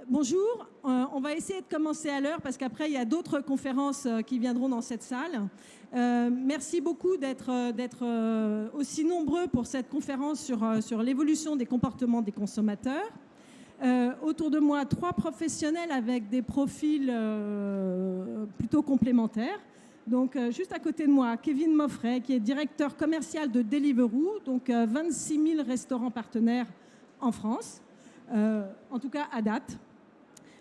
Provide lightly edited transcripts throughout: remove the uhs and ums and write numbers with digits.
Bonjour, on va essayer de commencer à l'heure parce qu'après il y a d'autres conférences qui viendront dans cette salle. Merci beaucoup d'être aussi nombreux pour cette conférence sur l'évolution des comportements des consommateurs. Autour de moi, 3 professionnels avec des profils plutôt complémentaires. Donc, juste à côté de moi, Kevin Moffret, qui est directeur commercial de Deliveroo, donc 26 000 restaurants partenaires en France, en tout cas à date.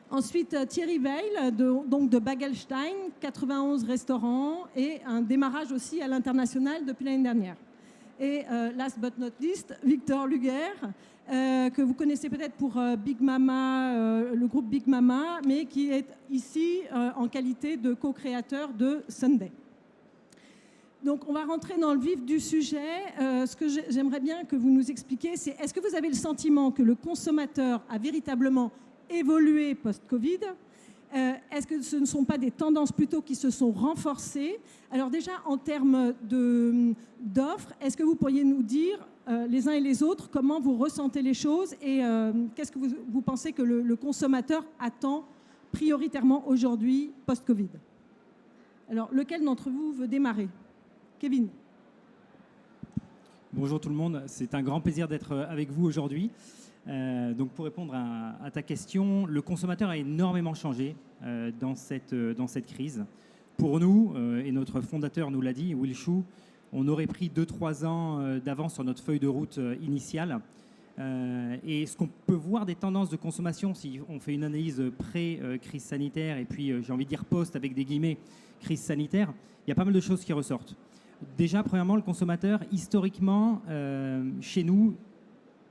Ensuite, Thierry Weil, de Bagelstein, 91 restaurants et un démarrage aussi à l'international depuis l'année dernière. Et last but not least, Victor Luger, que vous connaissez peut-être pour Big Mama, le groupe Big Mama, mais qui est ici en qualité de co-créateur de Sunday. Donc, on va rentrer dans le vif du sujet. Ce que j'aimerais bien que vous nous expliquiez, c'est est-ce que vous avez le sentiment que le consommateur a véritablement évolué post-Covid ? Est-ce que ce ne sont pas des tendances plutôt qui se sont renforcées ? Alors déjà, en termes d'offres, est-ce que vous pourriez nous dire, les uns et les autres, comment vous ressentez les choses et qu'est-ce que vous pensez que le consommateur attend prioritairement aujourd'hui post-Covid ? Alors, lequel d'entre vous veut démarrer ? Kevin. Bonjour tout le monde, c'est un grand plaisir d'être avec vous aujourd'hui. Donc pour répondre à ta question, le consommateur a énormément changé dans cette crise. Pour nous, et notre fondateur nous l'a dit, Will Shu, on aurait pris 2-3 ans d'avance sur notre feuille de route initiale. Et ce qu'on peut voir des tendances de consommation, si on fait une analyse pré-crise sanitaire et puis j'ai envie de dire post avec des guillemets crise sanitaire, il y a pas mal de choses qui ressortent. Déjà, premièrement, le consommateur, historiquement, chez nous,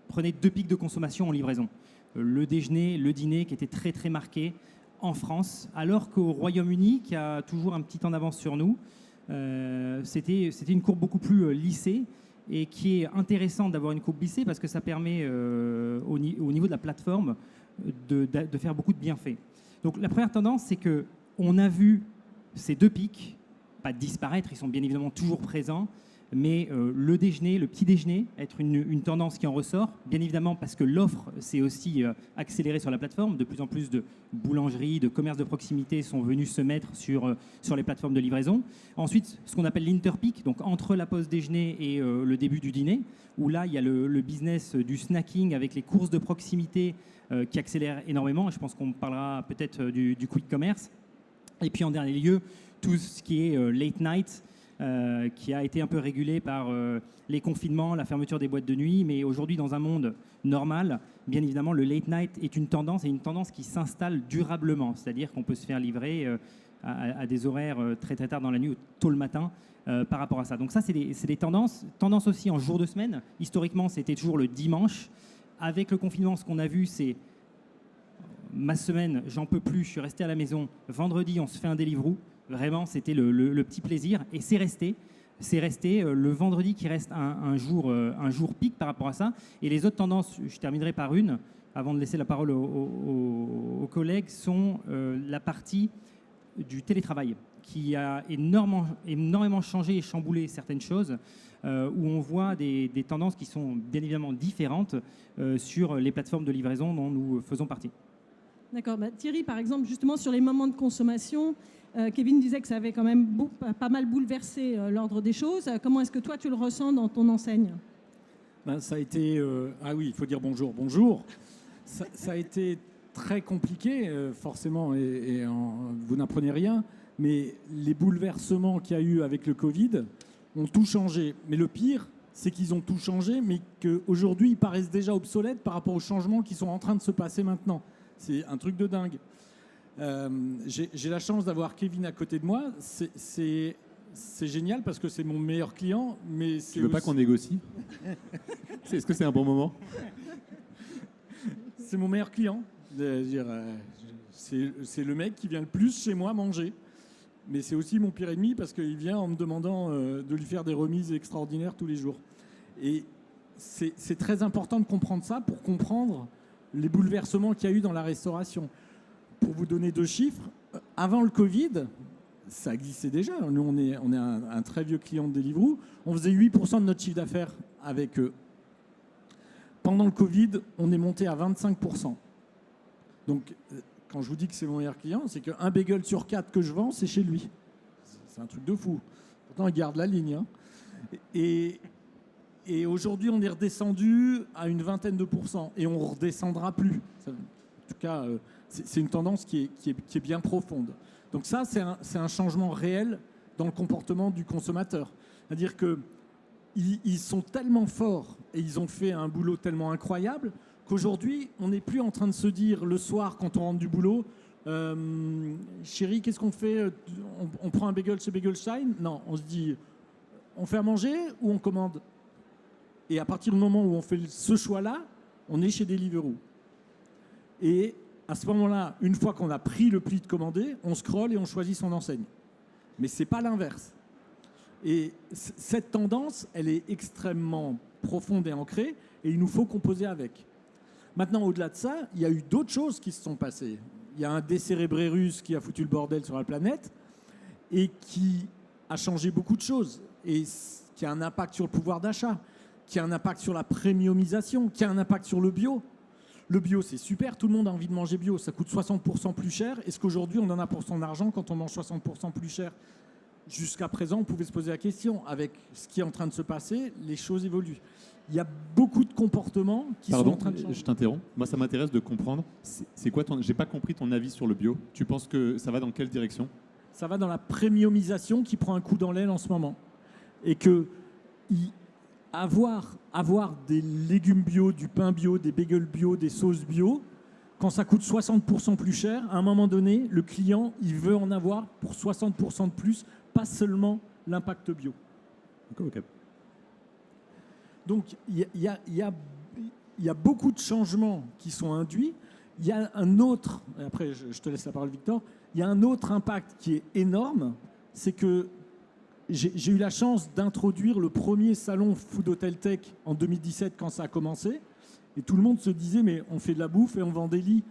prenait 2 pics de consommation en livraison. Le déjeuner, le dîner, qui étaient très, très marqués en France, alors qu'au Royaume-Uni, qui a toujours un petit temps d'avance sur nous, c'était une courbe beaucoup plus lissée et qui est intéressant d'avoir une courbe lissée parce que ça permet, au niveau de la plateforme, de faire beaucoup de bienfaits. Donc, la première tendance, c'est qu'on a vu ces 2 pics pas disparaître, ils sont bien évidemment toujours présents, mais le déjeuner, le petit déjeuner, être une tendance qui en ressort, bien évidemment parce que l'offre s'est aussi accélérée sur la plateforme. De plus en plus de boulangeries, de commerces de proximité sont venus se mettre sur les plateformes de livraison. Ensuite, ce qu'on appelle l'interpeak, donc entre la pause déjeuner et le début du dîner, où là, il y a le business du snacking avec les courses de proximité qui accélèrent énormément. Je pense qu'on parlera peut-être du quick commerce. Et puis en dernier lieu, tout ce qui est late night, qui a été un peu régulé par les confinements, la fermeture des boîtes de nuit. Mais aujourd'hui, dans un monde normal, bien évidemment, le late night est une tendance et une tendance qui s'installe durablement. C'est-à-dire qu'on peut se faire livrer à des horaires très très tard dans la nuit ou tôt le matin par rapport à ça. Donc ça, c'est des tendances. Tendances aussi en jour de semaine. Historiquement, c'était toujours le dimanche. Avec le confinement, ce qu'on a vu, c'est ma semaine, j'en peux plus, je suis resté à la maison. Vendredi, on se fait un Deliveroo. Vraiment, c'était le petit plaisir. Et c'est resté. C'est resté le vendredi qui reste un jour pic par rapport à ça. Et les autres tendances, je terminerai par une, avant de laisser la parole aux collègues, sont la partie du télétravail, qui a énormément changé et chamboulé certaines choses, où on voit des tendances qui sont bien évidemment différentes sur les plateformes de livraison dont nous faisons partie. D'accord. Thierry, par exemple, justement sur les moments de consommation, Kevin disait que ça avait quand même pas mal bouleversé l'ordre des choses. Comment est-ce que toi, tu le ressens dans ton enseigne ? Ça a été... Ah oui, il faut dire bonjour. Bonjour. Ça a été très compliqué, forcément, et vous n'apprenez rien. Mais les bouleversements qu'il y a eu avec le Covid ont tout changé. Mais le pire, c'est qu'ils ont tout changé, mais qu'aujourd'hui, ils paraissent déjà obsolètes par rapport aux changements qui sont en train de se passer maintenant. C'est un truc de dingue. J'ai la chance d'avoir Kevin à côté de moi. C'est génial parce que c'est mon meilleur client. Mais tu veux pas qu'on négocie ? Est-ce que c'est un bon moment ? C'est mon meilleur client. C'est le mec qui vient le plus chez moi manger. Mais c'est aussi mon pire ennemi parce qu'il vient en me demandant de lui faire des remises extraordinaires tous les jours. Et c'est très important de comprendre ça pour comprendre les bouleversements qu'il y a eu dans la restauration. Pour vous donner 2 chiffres, avant le Covid, ça existait déjà. Nous, on est un très vieux client de Deliveroo. On faisait 8% de notre chiffre d'affaires avec eux. Pendant le Covid, on est monté à 25%. Donc, quand je vous dis que c'est mon meilleur client, c'est qu'un bagel sur 4 que je vends, c'est chez lui. C'est un truc de fou. Pourtant, il garde la ligne. Hein. Et aujourd'hui, on est redescendu à une vingtaine de pourcents. Et on ne redescendra plus. En tout cas, c'est une tendance qui est bien profonde. Donc ça, c'est un changement réel dans le comportement du consommateur. C'est-à-dire qu'ils sont tellement forts et ils ont fait un boulot tellement incroyable qu'aujourd'hui, on n'est plus en train de se dire le soir quand on rentre du boulot, chérie, qu'est-ce qu'on fait? On prend un bagel chez Begelstein? Non, on se dit, on fait à manger ou on commande? Et à partir du moment où on fait ce choix-là, on est chez Deliveroo. Et à ce moment-là, une fois qu'on a pris le pli de commander, on scrolle et on choisit son enseigne. Mais ce n'est pas l'inverse. Et cette tendance, elle est extrêmement profonde et ancrée, et il nous faut composer avec. Maintenant, au-delà de ça, il y a eu d'autres choses qui se sont passées. Il y a un décérébré russe qui a foutu le bordel sur la planète et qui a changé beaucoup de choses, et qui a un impact sur le pouvoir d'achat, qui a un impact sur la premiumisation, qui a un impact sur le bio. Le bio, c'est super, tout le monde a envie de manger bio. Ça coûte 60% plus cher. Est-ce qu'aujourd'hui, on en a pour son argent quand on mange 60% plus cher? Jusqu'à présent, on pouvait se poser la question. Avec ce qui est en train de se passer, les choses évoluent. Il y a beaucoup de comportements qui sont en train de changer. Je t'interromps. Moi, ça m'intéresse de comprendre. C'est quoi J'ai pas compris ton avis sur le bio. Tu penses que ça va dans quelle direction? Ça va dans la premiumisation qui prend un coup dans l'aile en ce moment. Et que avoir des légumes bio, du pain bio, des bagels bio, des sauces bio, quand ça coûte 60% plus cher, à un moment donné, le client, il veut en avoir pour 60% de plus, pas seulement l'impact bio. Ok. Donc, il y a beaucoup de changements qui sont induits. Il y a un autre, et après je te laisse la parole Victor, il y a un autre impact qui est énorme, c'est que j'ai eu la chance d'introduire le premier salon Food Hotel Tech en 2017 quand ça a commencé. Et tout le monde se disait, mais on fait de la bouffe et on vend des lits.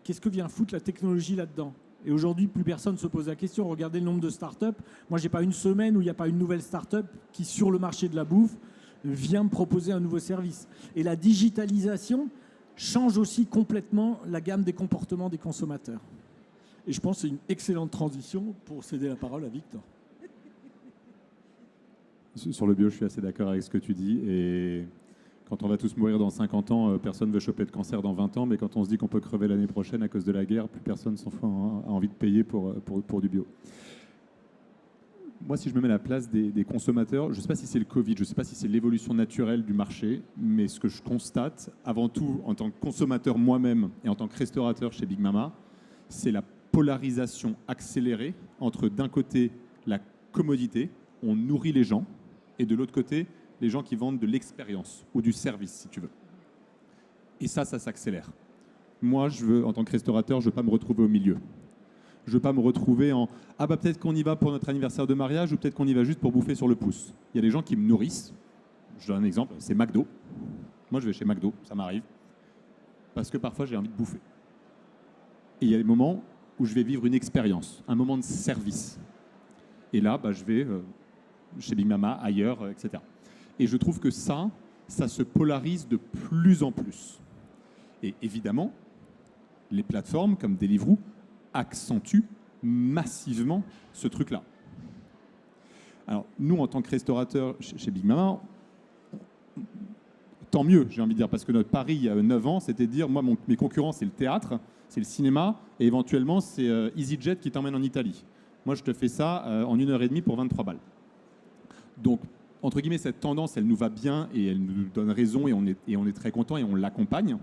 Qu'est-ce que vient foutre la technologie là-dedans? Et aujourd'hui, plus personne ne se pose la question. Regardez le nombre de startups. Moi, je n'ai pas une semaine où il n'y a pas une nouvelle startup qui, sur le marché de la bouffe, vient me proposer un nouveau service. Et la digitalisation change aussi complètement la gamme des comportements des consommateurs. Et je pense que c'est une excellente transition pour céder la parole à Victor. Sur le bio, je suis assez d'accord avec ce que tu dis. Et quand on va tous mourir dans 50 ans, personne ne veut choper de cancer dans 20 ans. Mais quand on se dit qu'on peut crever l'année prochaine à cause de la guerre, plus personne a envie de payer pour du bio. Moi, si je me mets à la place des consommateurs, je ne sais pas si c'est le Covid, je ne sais pas si c'est l'évolution naturelle du marché, mais ce que je constate, avant tout, en tant que consommateur moi-même et en tant que restaurateur chez Big Mama, c'est la polarisation accélérée entre, d'un côté, la commodité, on nourrit les gens, et de l'autre côté, les gens qui vendent de l'expérience ou du service, si tu veux. Et ça s'accélère. Moi, en tant que restaurateur, je ne veux pas me retrouver au milieu. Je ne veux pas me retrouver en « Ah bah peut-être qu'on y va pour notre anniversaire de mariage ou peut-être qu'on y va juste pour bouffer sur le pouce ». Il y a des gens qui me nourrissent. Je donne un exemple, c'est McDo. Moi, je vais chez McDo, ça m'arrive. Parce que parfois, j'ai envie de bouffer. Et il y a des moments où je vais vivre une expérience, un moment de service. Et là, je vais chez Big Mama, ailleurs, etc. Et je trouve que ça se polarise de plus en plus. Et évidemment, les plateformes comme Deliveroo accentuent massivement ce truc-là. Alors, nous, en tant que restaurateurs chez Big Mama, tant mieux, j'ai envie de dire, parce que notre pari, il y a 9 ans, c'était de dire, moi, mes concurrents, c'est le théâtre, c'est le cinéma, et éventuellement, c'est EasyJet qui t'emmène en Italie. Moi, je te fais ça en 1h30 pour 23 balles. Donc, entre guillemets, cette tendance, elle nous va bien et elle nous donne raison et on est très content et on l'accompagne.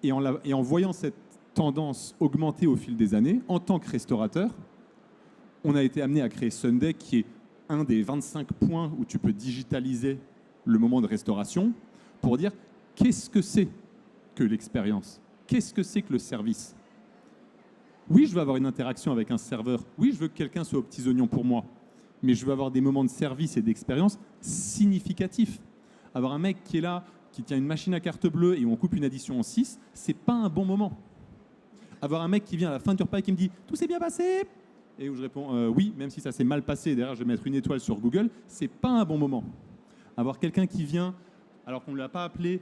Et en voyant cette tendance augmenter au fil des années, en tant que restaurateur, on a été amené à créer Sunday, qui est un des 25 points où tu peux digitaliser le moment de restauration pour dire qu'est-ce que c'est que l'expérience? Qu'est-ce que c'est que le service? Oui, je veux avoir une interaction avec un serveur. Oui, je veux que quelqu'un soit aux petits oignons pour moi. Mais je veux avoir des moments de service et d'expérience significatifs. Avoir un mec qui est là, qui tient une machine à carte bleue et où on coupe une addition en 6, c'est pas un bon moment. Avoir un mec qui vient à la fin du repas et qui me dit « Tout s'est bien passé ?» et où je réponds oui, même si ça s'est mal passé, derrière je vais mettre une étoile sur Google, c'est pas un bon moment. Avoir quelqu'un qui vient, alors qu'on ne l'a pas appelé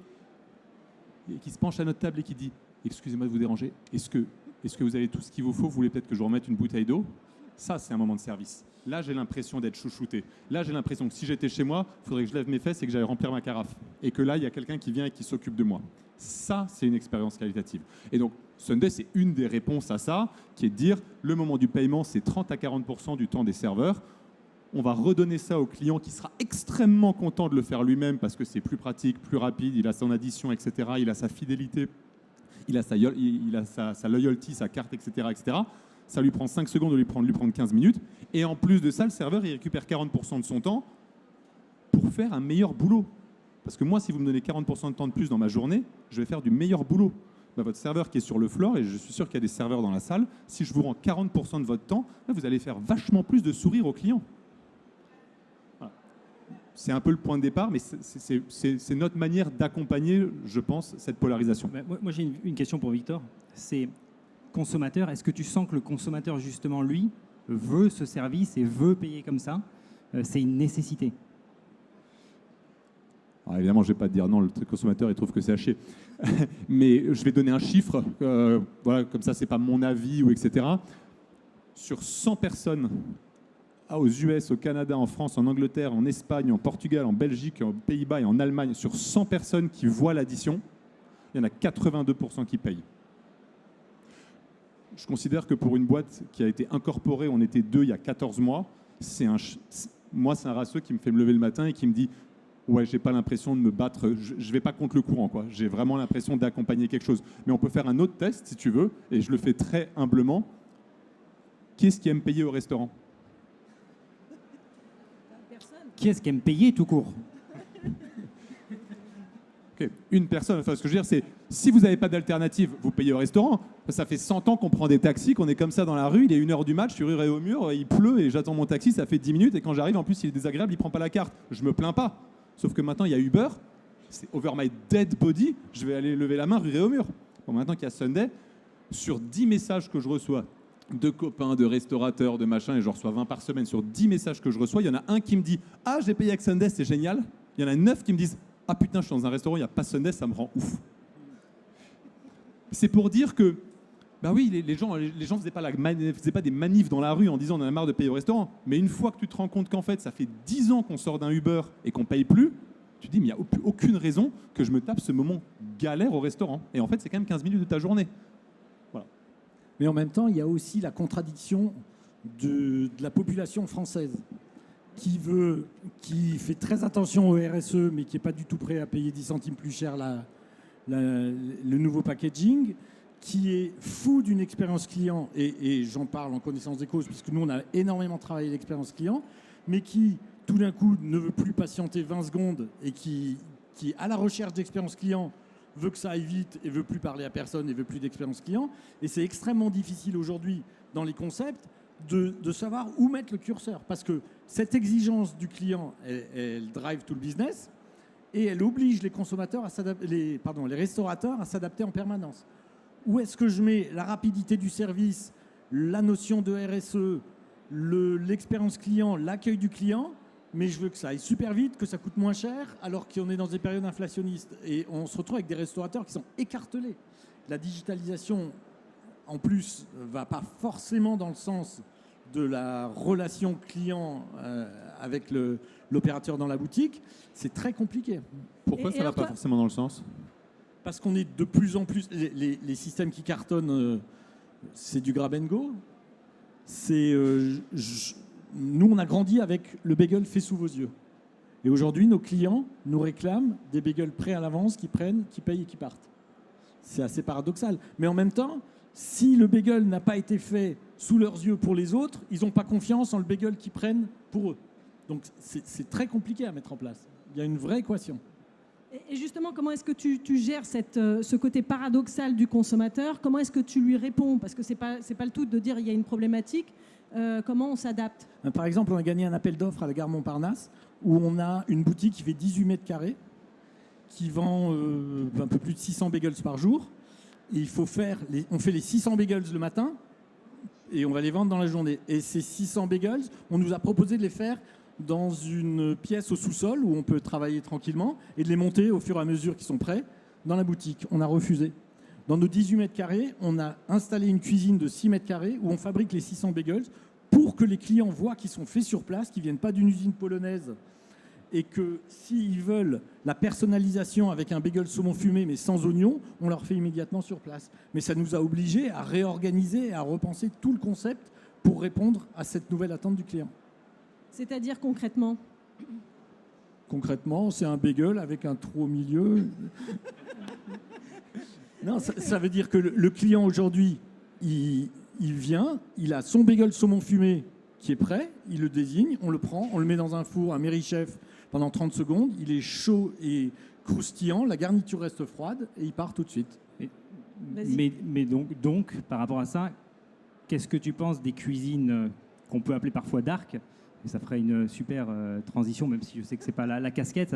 et qui se penche à notre table et qui dit « Excusez-moi de vous déranger, est-ce que vous avez tout ce qu'il vous faut? Vous voulez peut-être que je vous remette une bouteille d'eau ?» Ça, c'est un moment de service. Là, j'ai l'impression d'être chouchouté. Là, j'ai l'impression que si j'étais chez moi, il faudrait que je lève mes fesses et que j'aille remplir ma carafe. Et que là, il y a quelqu'un qui vient et qui s'occupe de moi. Ça, c'est une expérience qualitative. Et donc, Sunday, c'est une des réponses à ça, qui est de dire, le moment du paiement, c'est 30 à 40% du temps des serveurs. On va redonner ça au client qui sera extrêmement content de le faire lui-même parce que c'est plus pratique, plus rapide, il a son addition, etc. Il a sa fidélité, il a sa loyalty, sa carte, etc., etc. Ça lui prend 5 secondes de lui prendre 15 minutes. Et en plus de ça, le serveur, il récupère 40% de son temps pour faire un meilleur boulot. Parce que moi, si vous me donnez 40% de temps de plus dans ma journée, je vais faire du meilleur boulot. Bah, votre serveur qui est sur le floor, et je suis sûr qu'il y a des serveurs dans la salle, si je vous rends 40% de votre temps, là, vous allez faire vachement plus de sourire aux clients. Voilà. C'est un peu le point de départ, mais c'est notre manière d'accompagner, je pense, cette polarisation. Moi j'ai une question pour Victor. C'est consommateur, est-ce que tu sens que le consommateur, justement, lui, veut ce service et veut payer comme ça? C'est une nécessité. Alors évidemment, je ne vais pas te dire non, le consommateur il trouve que c'est à chier. Mais je vais donner un chiffre, voilà, comme ça, ce n'est pas mon avis, ou etc. Sur 100 personnes aux US, au Canada, en France, en Angleterre, en Espagne, en Portugal, en Belgique, en Pays-Bas et en Allemagne, sur 100 personnes qui voient l'addition, il y en a 82% qui payent. Je considère que pour une boîte qui a été incorporée, on était 2 il y a 14 mois, moi, c'est un ratio qui me fait me lever le matin et qui me dit « Ouais, j'ai pas l'impression de me battre, je vais pas contre le courant, quoi. J'ai vraiment l'impression d'accompagner quelque chose. » Mais on peut faire un autre test, si tu veux, et je le fais très humblement. Qui est-ce qui aime payer au restaurant? Qui est-ce qui aime payer tout court? Okay. Une personne, enfin ce que je veux dire c'est, si vous n'avez pas d'alternative, vous payez au restaurant. Ça fait 100 ans qu'on prend des taxis, qu'on est comme ça dans la rue, il est 1h du match, je suis rue au mur, il pleut et j'attends mon taxi, ça fait 10 minutes et quand j'arrive, en plus il est désagréable, il ne prend pas la carte. Je me plains pas. Sauf que maintenant il y a Uber, c'est over my dead body, je vais aller lever la main rue au mur. Bon, maintenant qu'il y a Sunday, sur 10 messages que je reçois de copains, de restaurateurs, de machin, et je reçois 20 par semaine, sur 10 messages que je reçois, il y en a un qui me dit « Ah, j'ai payé avec Sunday, c'est génial ». Il y en a 9 qui me disent « Ah putain, je suis dans un restaurant, il n'y a pas Sunday, ça me rend ouf ». C'est pour dire que, bah oui, les gens ne faisaient pas des manifs dans la rue en disant on en a marre de payer au restaurant. Mais une fois que tu te rends compte qu'en fait, ça fait 10 ans qu'on sort d'un Uber et qu'on ne paye plus, tu te dis, mais il n'y a aucune raison que je me tape ce moment galère au restaurant. Et en fait, c'est quand même 15 minutes de ta journée. Voilà. Mais en même temps, il y a aussi la contradiction de la population française qui fait très attention au RSE, mais qui n'est pas du tout prêt à payer 10 centimes plus cher le nouveau packaging, qui est fou d'une expérience client, et j'en parle en connaissance des causes, puisque nous, on a énormément travaillé l'expérience client, mais qui, tout d'un coup, ne veut plus patienter 20 secondes et qui à la recherche d'expérience client, veut que ça aille vite et veut plus parler à personne et veut plus d'expérience client. Et c'est extrêmement difficile aujourd'hui, dans les concepts, de savoir où mettre le curseur. Parce que cette exigence du client, elle drive tout le business et elle oblige les consommateurs les restaurateurs à s'adapter en permanence. Où est-ce que je mets la rapidité du service, la notion de RSE, l'expérience client, l'accueil du client, mais je veux que ça aille super vite, que ça coûte moins cher, alors qu'on est dans des périodes inflationnistes. Et on se retrouve avec des restaurateurs qui sont écartelés. La digitalisation, en plus, ne va pas forcément dans le sens de la relation client avec l'opérateur dans la boutique. C'est très compliqué. Pourquoi ça ne va pas forcément dans le sens? Parce qu'on est de plus en plus... Les systèmes qui cartonnent, c'est du grab and go. Nous, on a grandi avec le bagel fait sous vos yeux. Et aujourd'hui, nos clients nous réclament des bagels prêts à l'avance, qui prennent, qui payent et qui partent. C'est assez paradoxal. Mais en même temps, si le bagel n'a pas été fait sous leurs yeux pour les autres, ils n'ont pas confiance en le bagel qu'ils prennent pour eux. Donc, c'est très compliqué à mettre en place. Il y a une vraie équation. Et justement, comment est-ce que tu gères ce côté paradoxal du consommateur? Comment est-ce que tu lui réponds? Parce que c'est pas le tout de dire il y a une problématique. Comment on s'adapte? Par exemple, on a gagné un appel d'offres à la gare Montparnasse où on a une boutique qui fait 18 mètres carrés, qui vend un peu plus de 600 bagels par jour. Et on fait les 600 bagels le matin et on va les vendre dans la journée. Et ces 600 bagels, on nous a proposé de les faire dans une pièce au sous-sol où on peut travailler tranquillement et de les monter au fur et à mesure qu'ils sont prêts dans la boutique. On a refusé. Dans nos 18 mètres carrés, on a installé une cuisine de 6 mètres carrés où on fabrique les 600 bagels pour que les clients voient qu'ils sont faits sur place, qu'ils ne viennent pas d'une usine polonaise et que s'ils veulent la personnalisation avec un bagel saumon fumé mais sans oignon, on leur fait immédiatement sur place. Mais ça nous a obligés à réorganiser et à repenser tout le concept pour répondre à cette nouvelle attente du client. C'est-à-dire concrètement? Concrètement, c'est un bagel avec un trou au milieu. Non, ça veut dire que le client aujourd'hui, il vient, il a son bagel saumon fumé qui est prêt, il le désigne, on le prend, on le met dans un four, un Méri-Chef pendant 30 secondes, il est chaud et croustillant, la garniture reste froide et il part tout de suite. Mais donc, par rapport à ça, qu'est-ce que tu penses des cuisines qu'on peut appeler parfois dark? Et ça ferait une super transition, même si je sais que ce n'est pas la casquette.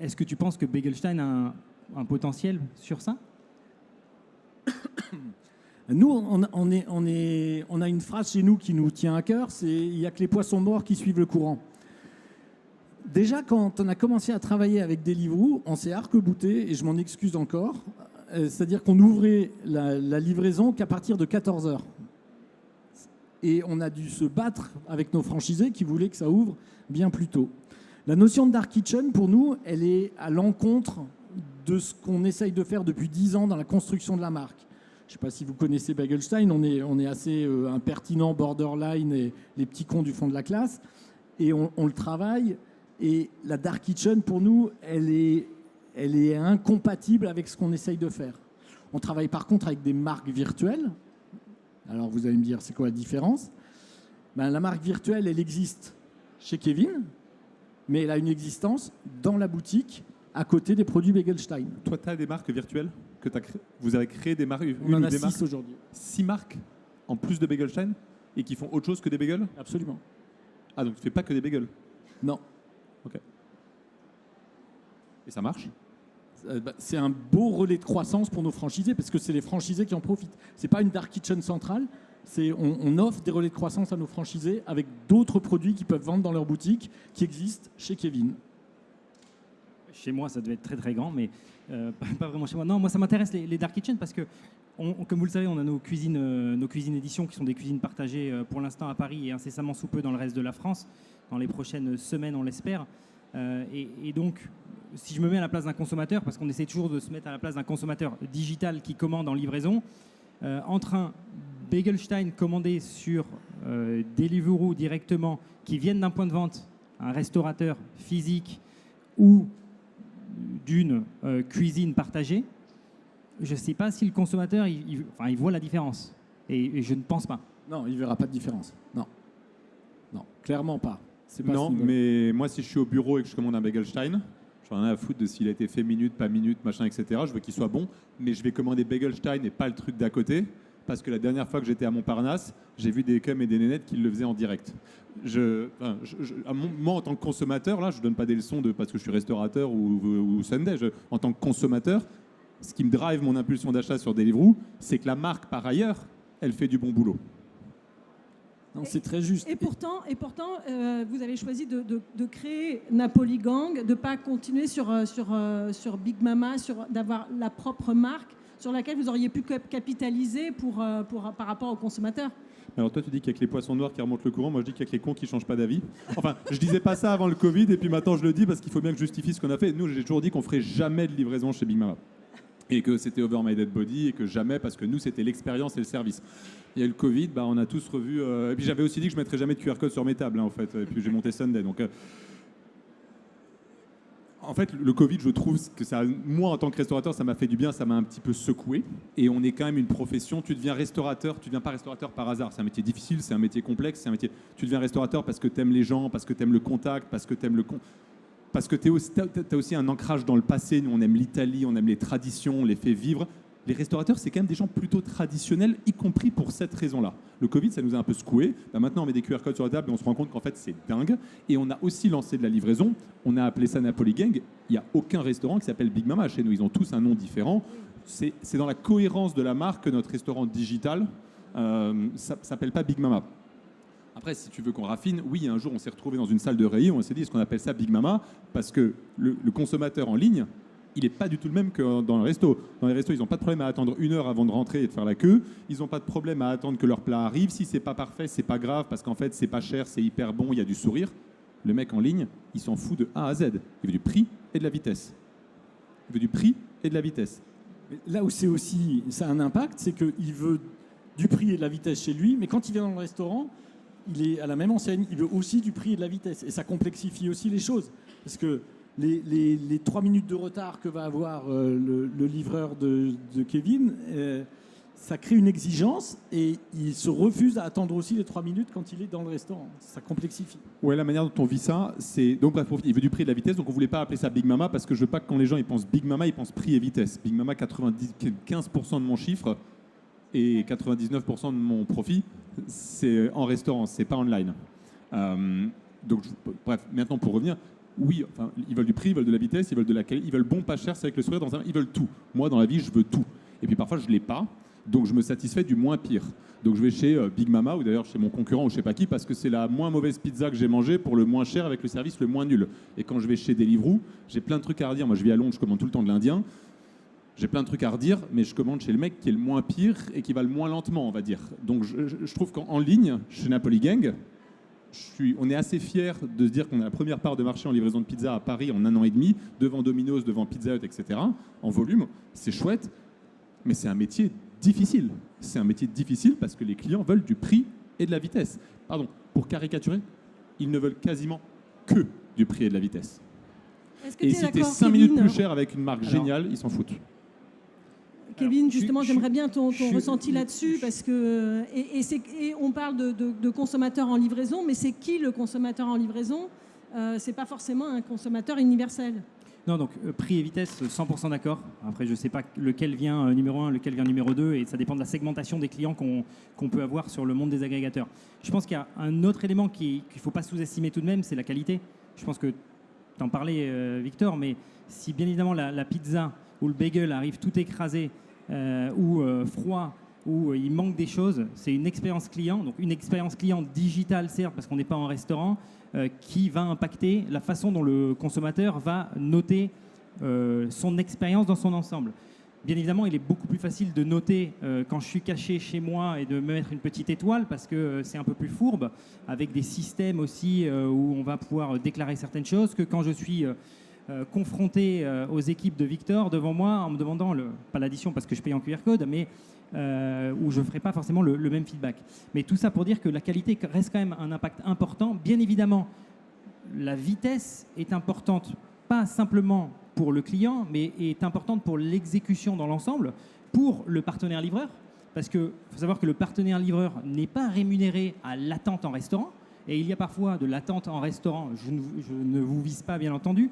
Est-ce que tu penses que Begelstein a un potentiel sur ça? Nous, on a une phrase chez nous qui nous tient à cœur, c'est « il n'y a que les poissons morts qui suivent le courant ». Déjà, quand on a commencé à travailler avec Deliveroo, on s'est arc-bouté, et je m'en excuse encore, c'est-à-dire qu'on ouvrait la livraison qu'à partir de 14h. Et on a dû se battre avec nos franchisés qui voulaient que ça ouvre bien plus tôt. La notion de Dark Kitchen, pour nous, elle est à l'encontre de ce qu'on essaye de faire depuis 10 ans dans la construction de la marque. Je ne sais pas si vous connaissez Begelstein, on est assez impertinent, borderline et les petits cons du fond de la classe. Et on le travaille. Et la Dark Kitchen, pour nous, elle est incompatible avec ce qu'on essaye de faire. On travaille par contre avec des marques virtuelles. Alors vous allez me dire, c'est quoi la différence? La marque virtuelle, elle existe chez Kevin, mais elle a une existence dans la boutique à côté des produits Begelstein. Toi, tu as des marques virtuelles que vous avez créé des marques? On en a 6 aujourd'hui. 6 marques en plus de Begelstein et qui font autre chose que des bagels? Absolument. Ah, donc tu ne fais pas que des bagels? Non. Ok. Et ça marche? C'est un beau relais de croissance pour nos franchisés parce que c'est les franchisés qui en profitent. Ce n'est pas une Dark Kitchen centrale, on offre des relais de croissance à nos franchisés avec d'autres produits qu'ils peuvent vendre dans leur boutique qui existent chez Kevin. Chez moi, ça devait être très très grand, mais pas vraiment chez moi. Non, moi ça m'intéresse les Dark Kitchen parce que, comme vous le savez, on a nos cuisines éditions qui sont des cuisines partagées pour l'instant à Paris et incessamment sous peu dans le reste de la France. Dans les prochaines semaines, on l'espère. Et donc, si je me mets à la place d'un consommateur, parce qu'on essaie toujours de se mettre à la place d'un consommateur digital qui commande en livraison, entre un Begelstein commandé sur Deliveroo directement, qui viennent d'un point de vente, un restaurateur physique ou d'une cuisine partagée, je ne sais pas si le consommateur il voit la différence. Et je ne pense pas. Non, il ne verra pas de différence. Non, clairement pas. Non, mais moi, si je suis au bureau et que je commande un Begelstein, j'en ai à foutre de s'il a été fait minute, pas minute, machin, etc. Je veux qu'il soit bon, mais je vais commander Begelstein et pas le truc d'à côté, parce que la dernière fois que j'étais à Montparnasse, j'ai vu des cums et des nénettes qui le faisaient en direct. Moi, en tant que consommateur, là, je ne donne pas des leçons parce que je suis restaurateur ou Sunday. En tant que consommateur, ce qui me drive mon impulsion d'achat sur Deliveroo, c'est que la marque, par ailleurs, elle fait du bon boulot. Non, c'est très juste. Et pourtant vous avez choisi de créer Napoli Gang, de ne pas continuer sur Big Mama, d'avoir la propre marque sur laquelle vous auriez pu capitaliser par rapport aux consommateurs. Alors toi, tu dis qu'il y a que les poissons noirs qui remontent le courant. Moi, je dis qu'il y a que les cons qui ne changent pas d'avis. Enfin, je disais pas ça avant le Covid, et puis maintenant, je le dis parce qu'il faut bien que je justifie ce qu'on a fait. Nous, j'ai toujours dit qu'on ferait jamais de livraison chez Big Mama. Et que c'était over my dead body, et que jamais, parce que nous, c'était l'expérience et le service. Il y a eu le Covid, on a tous revu... et puis j'avais aussi dit que je ne mettrais jamais de QR code sur mes tables, en fait. Et puis j'ai monté Sunday. Donc, en fait, le Covid, je trouve que ça, moi, en tant que restaurateur, ça m'a fait du bien, ça m'a un petit peu secoué. Et on est quand même une profession. Tu deviens restaurateur, tu ne deviens pas restaurateur par hasard. C'est un métier difficile, c'est un métier complexe, c'est un métier... Tu deviens restaurateur parce que tu aimes les gens, parce que tu aimes le contact, parce que tu aimes parce que tu as aussi un ancrage dans le passé. Nous, on aime l'Italie, on aime les traditions, on les fait vivre. Les restaurateurs, c'est quand même des gens plutôt traditionnels, y compris pour cette raison-là. Le Covid, ça nous a un peu secoué. Maintenant, on met des QR codes sur la table et on se rend compte qu'en fait, c'est dingue. Et on a aussi lancé de la livraison. On a appelé ça Napoli Gang. Il n'y a aucun restaurant qui s'appelle Big Mama chez nous. Ils ont tous un nom différent. C'est dans la cohérence de la marque que notre restaurant digital s'appelle pas Big Mama. Après, si tu veux qu'on raffine, oui, un jour, on s'est retrouvé dans une salle de réunion, on s'est dit, est-ce qu'on appelle ça Big Mama? Parce que le consommateur en ligne, il n'est pas du tout le même que dans le resto. Dans les restos, ils n'ont pas de problème à attendre 1 heure avant de rentrer et de faire la queue. Ils n'ont pas de problème à attendre que leur plat arrive. Si c'est pas parfait, c'est pas grave parce qu'en fait, c'est pas cher, c'est hyper bon, il y a du sourire. Le mec en ligne, il s'en fout de A à Z. Il veut du prix et de la vitesse. Il veut du prix et de la vitesse. Mais là où ça a un impact, c'est qu'il veut du prix et de la vitesse chez lui, mais quand il vient dans le restaurant, il est à la même enseigne, il veut aussi du prix et de la vitesse. Et ça complexifie aussi les choses. Parce que les 3 minutes de retard que va avoir le livreur de Kevin, ça crée une exigence et il se refuse à attendre aussi les 3 minutes quand il est dans le restaurant. Ça complexifie. Ouais, la manière dont on vit ça, c'est. Donc, bref, il veut du prix et de la vitesse, donc on voulait pas appeler ça Big Mama parce que je veux pas que quand les gens ils pensent Big Mama, ils pensent prix et vitesse. Big Mama, 15% de mon chiffre et 99% de mon profit, c'est en restaurant, c'est pas online. Donc, bref, maintenant pour revenir. Oui, enfin, ils veulent du prix, ils veulent de la vitesse, ils veulent de la qualité, ils veulent bon, pas cher, c'est avec le sourire ils veulent tout. Moi, dans la vie, je veux tout. Et puis parfois, je l'ai pas, donc je me satisfais du moins pire. Donc je vais chez Big Mama ou d'ailleurs chez mon concurrent ou je sais pas qui parce que c'est la moins mauvaise pizza que j'ai mangée pour le moins cher avec le service le moins nul. Et quand je vais chez Deliveroo, j'ai plein de trucs à redire. Moi, je vis à Londres, je commande tout le temps de l'indien. J'ai plein de trucs à redire, mais je commande chez le mec qui est le moins pire et qui va le moins lentement, on va dire. Donc je trouve qu'en ligne, chez Napoli Gang, on est assez fiers de se dire qu'on a la première part de marché en livraison de pizza à Paris en 1 an et demi, devant Domino's, devant Pizza Hut, etc. En volume, c'est chouette, mais c'est un métier difficile. C'est un métier difficile parce que les clients veulent du prix et de la vitesse. Pardon, pour caricaturer, ils ne veulent quasiment que du prix et de la vitesse. Et si tu es 5 minutes plus cher avec une marque géniale, ils s'en foutent. Kevin, justement, j'aimerais bien ton ressenti là-dessus, parce que et on parle de consommateurs en livraison, mais c'est qui le consommateur en livraison? C'est pas forcément un consommateur universel. Non, donc prix et vitesse, 100% d'accord. Après, je ne sais pas lequel vient numéro 1, lequel vient numéro 2, et ça dépend de la segmentation des clients qu'on peut avoir sur le monde des agrégateurs. Je pense qu'il y a un autre élément qu'il ne faut pas sous-estimer tout de même, c'est la qualité. Je pense que tu en parlais, Victor, mais si bien évidemment la pizza ou le bagel arrive tout écrasé, ou froid, où il manque des choses, c'est une expérience client, donc une expérience client digitale certes parce qu'on n'est pas en restaurant, qui va impacter la façon dont le consommateur va noter son expérience dans son ensemble. Bien évidemment, il est beaucoup plus facile de noter quand je suis caché chez moi et de me mettre une petite étoile parce que c'est un peu plus fourbe, avec des systèmes aussi où on va pouvoir déclarer certaines choses, que quand je suis confronté aux équipes de Victor devant moi en me demandant, pas l'addition parce que je paye en QR code, mais où je ne ferai pas forcément le même feedback. Mais tout ça pour dire que la qualité reste quand même un impact important. Bien évidemment, la vitesse est importante, pas simplement pour le client, mais est importante pour l'exécution dans l'ensemble, pour le partenaire livreur, parce qu'il faut savoir que le partenaire livreur n'est pas rémunéré à l'attente en restaurant, et il y a parfois de l'attente en restaurant, je ne vous vise pas bien entendu,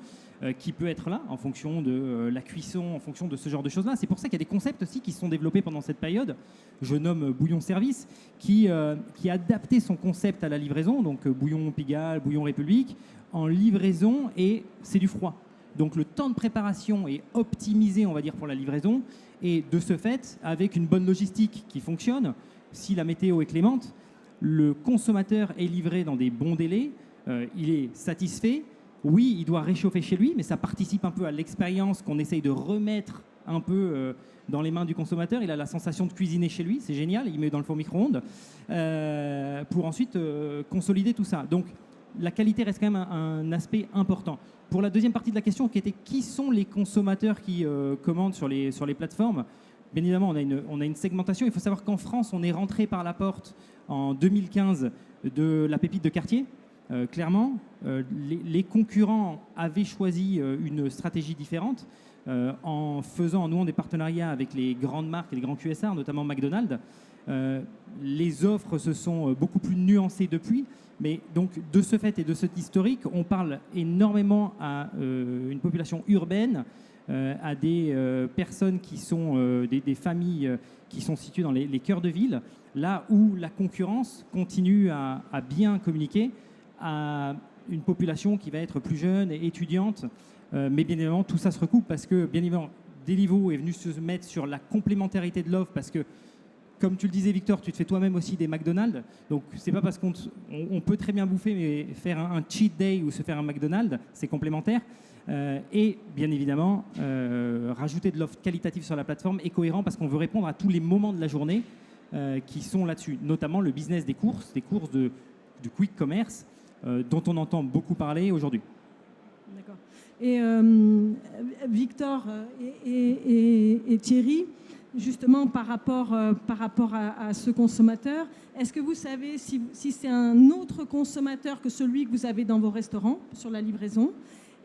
qui peut être là en fonction de la cuisson, en fonction de ce genre de choses-là. C'est pour ça qu'il y a des concepts aussi qui se sont développés pendant cette période. Je nomme Bouillon Service, qui a adapté son concept à la livraison, donc Bouillon Pigalle, Bouillon République, en livraison, et c'est du froid. Donc le temps de préparation est optimisé, on va dire, pour la livraison, et de ce fait, avec une bonne logistique qui fonctionne, si la météo est clémente, le consommateur est livré dans des bons délais, il est satisfait. Oui, il doit réchauffer chez lui, mais ça participe un peu à l'expérience qu'on essaye de remettre un peu dans les mains du consommateur. Il a la sensation de cuisiner chez lui, c'est génial, il met dans le four micro-ondes pour ensuite consolider tout ça. Donc la qualité reste quand même un aspect important. Pour la deuxième partie de la question, qui était qui sont les consommateurs qui commandent sur les plateformes, bien évidemment, on a une segmentation. Il faut savoir qu'en France, on est rentré par la porte en 2015 de la pépite de quartier. Clairement, les concurrents avaient choisi une stratégie différente en nouant des partenariats avec les grandes marques et les grands QSR, notamment McDonald's. Les offres se sont beaucoup plus nuancées depuis, mais donc de ce fait et de cet historique, on parle énormément à une population urbaine, à des personnes qui sont des familles qui sont situées dans les cœurs de ville, là où la concurrence continue à bien communiquer à une population qui va être plus jeune et étudiante. Mais bien évidemment, tout ça se recoupe parce que, bien évidemment, Deliveroo est venu se mettre sur la complémentarité de l'offre parce que, comme tu le disais, Victor, tu te fais toi-même aussi des McDonald's. Donc, c'est pas parce qu'on peut très bien bouffer, mais faire un cheat day ou se faire un McDonald's, c'est complémentaire. Et bien évidemment, rajouter de l'offre qualitative sur la plateforme est cohérent parce qu'on veut répondre à tous les moments de la journée qui sont là-dessus, notamment le business des courses du quick commerce dont on entend beaucoup parler aujourd'hui. D'accord. Et Victor et Thierry, justement par rapport à ce consommateur, est-ce que vous savez si c'est un autre consommateur que celui que vous avez dans vos restaurants sur la livraison,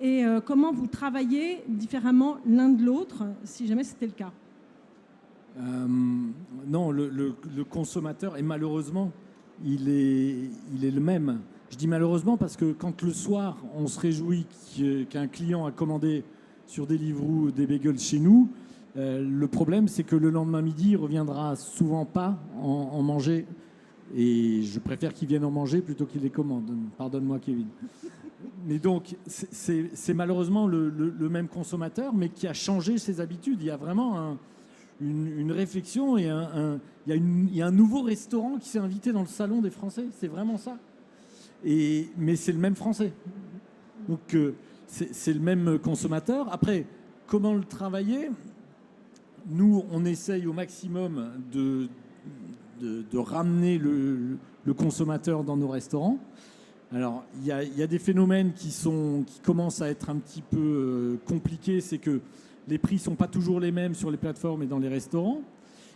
et comment vous travaillez différemment l'un de l'autre, si jamais c'était le cas? Non, le consommateur, et malheureusement, il est le même. Je dis malheureusement parce que quand le soir, on se réjouit qu'un client a commandé sur Deliveroo des bagels chez nous, le problème, c'est que le lendemain midi, il ne reviendra souvent pas en manger. Et je préfère qu'il vienne en manger plutôt qu'il les commande. Pardonne-moi, Kevin. Mais donc, c'est malheureusement le même consommateur, mais qui a changé ses habitudes. Il y a vraiment une réflexion et il y a un nouveau restaurant qui s'est invité dans le salon des Français. C'est vraiment ça. Mais c'est le même Français. Donc, c'est le même consommateur. Après, comment le travailler ? Nous, on essaye au maximum de ramener le consommateur dans nos restaurants. Alors, il y a des phénomènes qui commencent à être un petit peu compliqués. C'est que les prix ne sont pas toujours les mêmes sur les plateformes et dans les restaurants,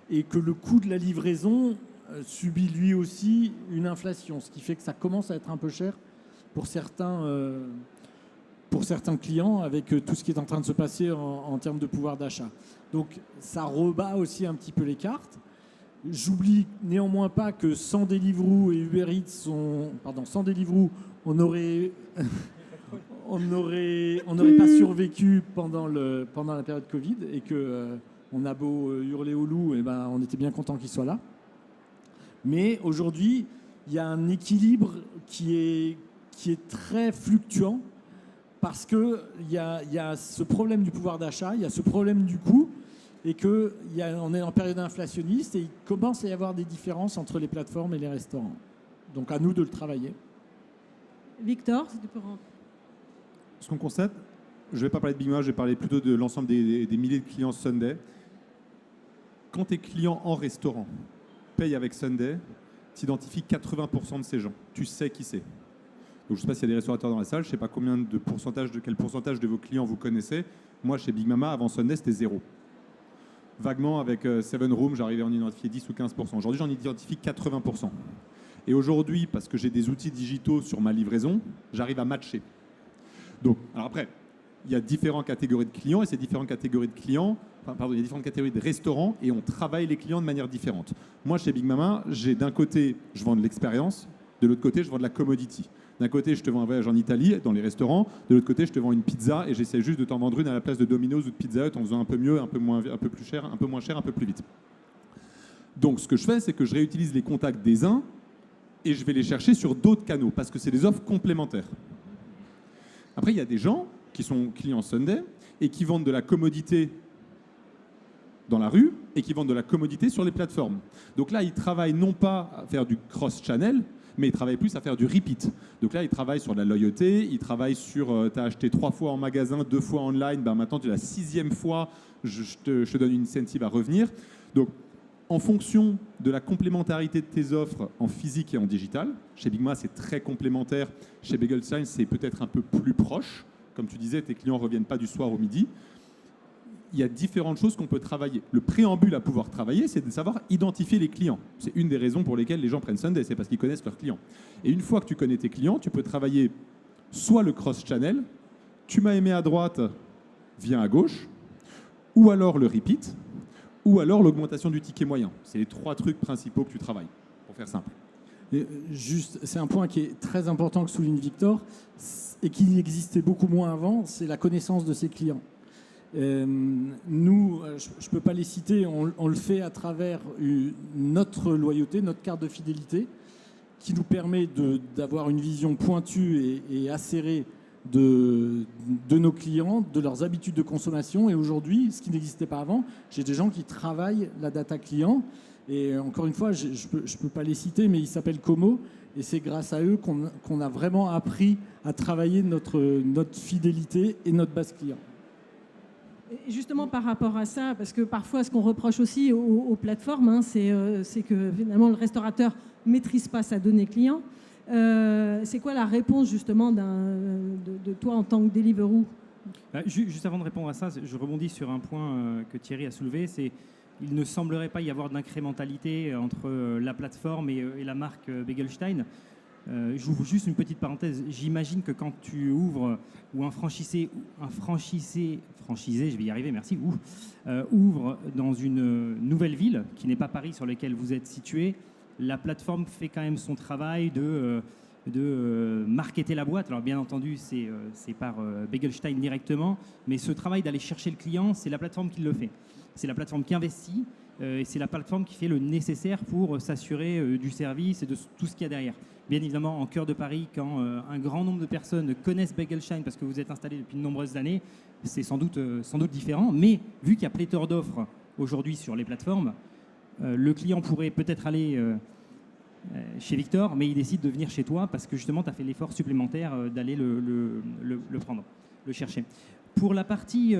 et que le coût de la livraison subit lui aussi une inflation, ce qui fait que ça commence à être un peu cher pour certains clients avec tout ce qui est en train de se passer en termes de pouvoir d'achat. Donc ça rebat aussi un petit peu les cartes. J'oublie néanmoins pas que sans Deliveroo et Uber Eats, sans Deliveroo, on n'aurait pas survécu pendant la période Covid, et que on a beau hurler au loup, et ben on était bien content qu'il soit là. Mais aujourd'hui, il y a un équilibre qui est très fluctuant, parce qu'il y a ce problème du pouvoir d'achat, il y a ce problème du coût, et qu'on est en période inflationniste, et il commence à y avoir des différences entre les plateformes et les restaurants. Donc à nous de le travailler. Victor, si tu peux rentrer. Ce qu'on constate, je ne vais pas parler de Big Mama, je vais parler plutôt de l'ensemble des milliers de clients Sunday. Quand tes clients en restaurant payent avec Sunday, tu identifies 80% de ces gens. Tu sais qui c'est. Donc je ne sais pas s'il y a des restaurateurs dans la salle, je ne sais pas quel pourcentage de vos clients vous connaissez. Moi, chez Big Mama, avant Sunday, c'était 0. Vaguement, avec Seven Room, j'arrivais à en identifier 10 ou 15%. Aujourd'hui, j'en identifie 80%. Et aujourd'hui, parce que j'ai des outils digitaux sur ma livraison, j'arrive à matcher. Donc, alors après, il y a différentes catégories de clients, et ces différentes catégories de clients, il y a différentes catégories de restaurants, et on travaille les clients de manière différente. Moi, chez Big Mama, d'un côté, je vends de l'expérience, de l'autre côté, je vends de la commodity. D'un côté, je te vends un voyage en Italie, dans les restaurants. De l'autre côté, je te vends une pizza, et j'essaie juste de t'en vendre une à la place de Domino's ou de Pizza Hut en faisant un peu mieux, un peu plus cher, un peu moins cher, un peu plus vite. Donc, ce que je fais, c'est que je réutilise les contacts des uns et je vais les chercher sur d'autres canaux parce que c'est des offres complémentaires. Après, il y a des gens qui sont clients Sunday et qui vendent de la commodité dans la rue et qui vendent de la commodité sur les plateformes. Donc là, ils travaillent non pas à faire du cross-channel, mais ils travaillent plus à faire du repeat. Donc là, ils travaillent sur de la loyauté, ils travaillent sur tu as acheté 3 fois en magasin, 2 fois online, ben maintenant tu es la 6e fois, je te donne une incentive à revenir. Donc, en fonction de la complémentarité de tes offres en physique et en digital, chez Big Mama, c'est très complémentaire. Chez Bagel Design, c'est peut-être un peu plus proche. Comme tu disais, tes clients ne reviennent pas du soir au midi. Il y a différentes choses qu'on peut travailler. Le préambule à pouvoir travailler, c'est de savoir identifier les clients. C'est une des raisons pour lesquelles les gens prennent Sunday, c'est parce qu'ils connaissent leurs clients. Et une fois que tu connais tes clients, tu peux travailler soit le cross-channel, tu m'as aimé à droite, viens à gauche, ou alors le repeat, ou alors l'augmentation du ticket moyen. C'est les 3 trucs principaux que tu travailles, pour faire simple. Et juste, c'est un point qui est très important que souligne Victor, et qui existait beaucoup moins avant, c'est la connaissance de ses clients. Nous, je ne peux pas les citer, on le fait à travers notre loyauté, notre carte de fidélité, qui nous permet d'avoir une vision pointue et acérée de nos clients, de leurs habitudes de consommation. Et aujourd'hui, ce qui n'existait pas avant, j'ai des gens qui travaillent la data client. Et encore une fois, je ne peux pas les citer, mais ils s'appellent Como. Et c'est grâce à eux qu'on a vraiment appris à travailler notre fidélité et notre base client. Et justement par rapport à ça, parce que parfois ce qu'on reproche aussi aux plateformes, hein, c'est que finalement le restaurateur ne maîtrise pas sa donnée client. C'est quoi la réponse justement de toi en tant que Deliveroo ? Juste avant de répondre à ça, je rebondis sur un point que Thierry a soulevé, c'est il ne semblerait pas y avoir d'incrémentalité entre la plateforme et la marque Begelstein. J'ouvre juste une petite parenthèse. J'imagine que quand tu ouvres, ou un franchisé, je vais y arriver, merci, ouvre dans une nouvelle ville, qui n'est pas Paris, sur laquelle vous êtes situé, la plateforme fait quand même son travail de marketer la boîte. Alors bien entendu, c'est par Begelstein directement, mais ce travail d'aller chercher le client, c'est la plateforme qui le fait. C'est la plateforme qui investit et c'est la plateforme qui fait le nécessaire pour s'assurer du service et de tout ce qu'il y a derrière. Bien évidemment, en cœur de Paris, quand un grand nombre de personnes connaissent Begelstein parce que vous êtes installé depuis de nombreuses années, c'est sans doute différent. Mais vu qu'il y a pléthore d'offres aujourd'hui sur les plateformes, le client pourrait peut-être aller chez Victor, mais il décide de venir chez toi parce que justement, tu as fait l'effort supplémentaire d'aller le prendre, le chercher. Pour la partie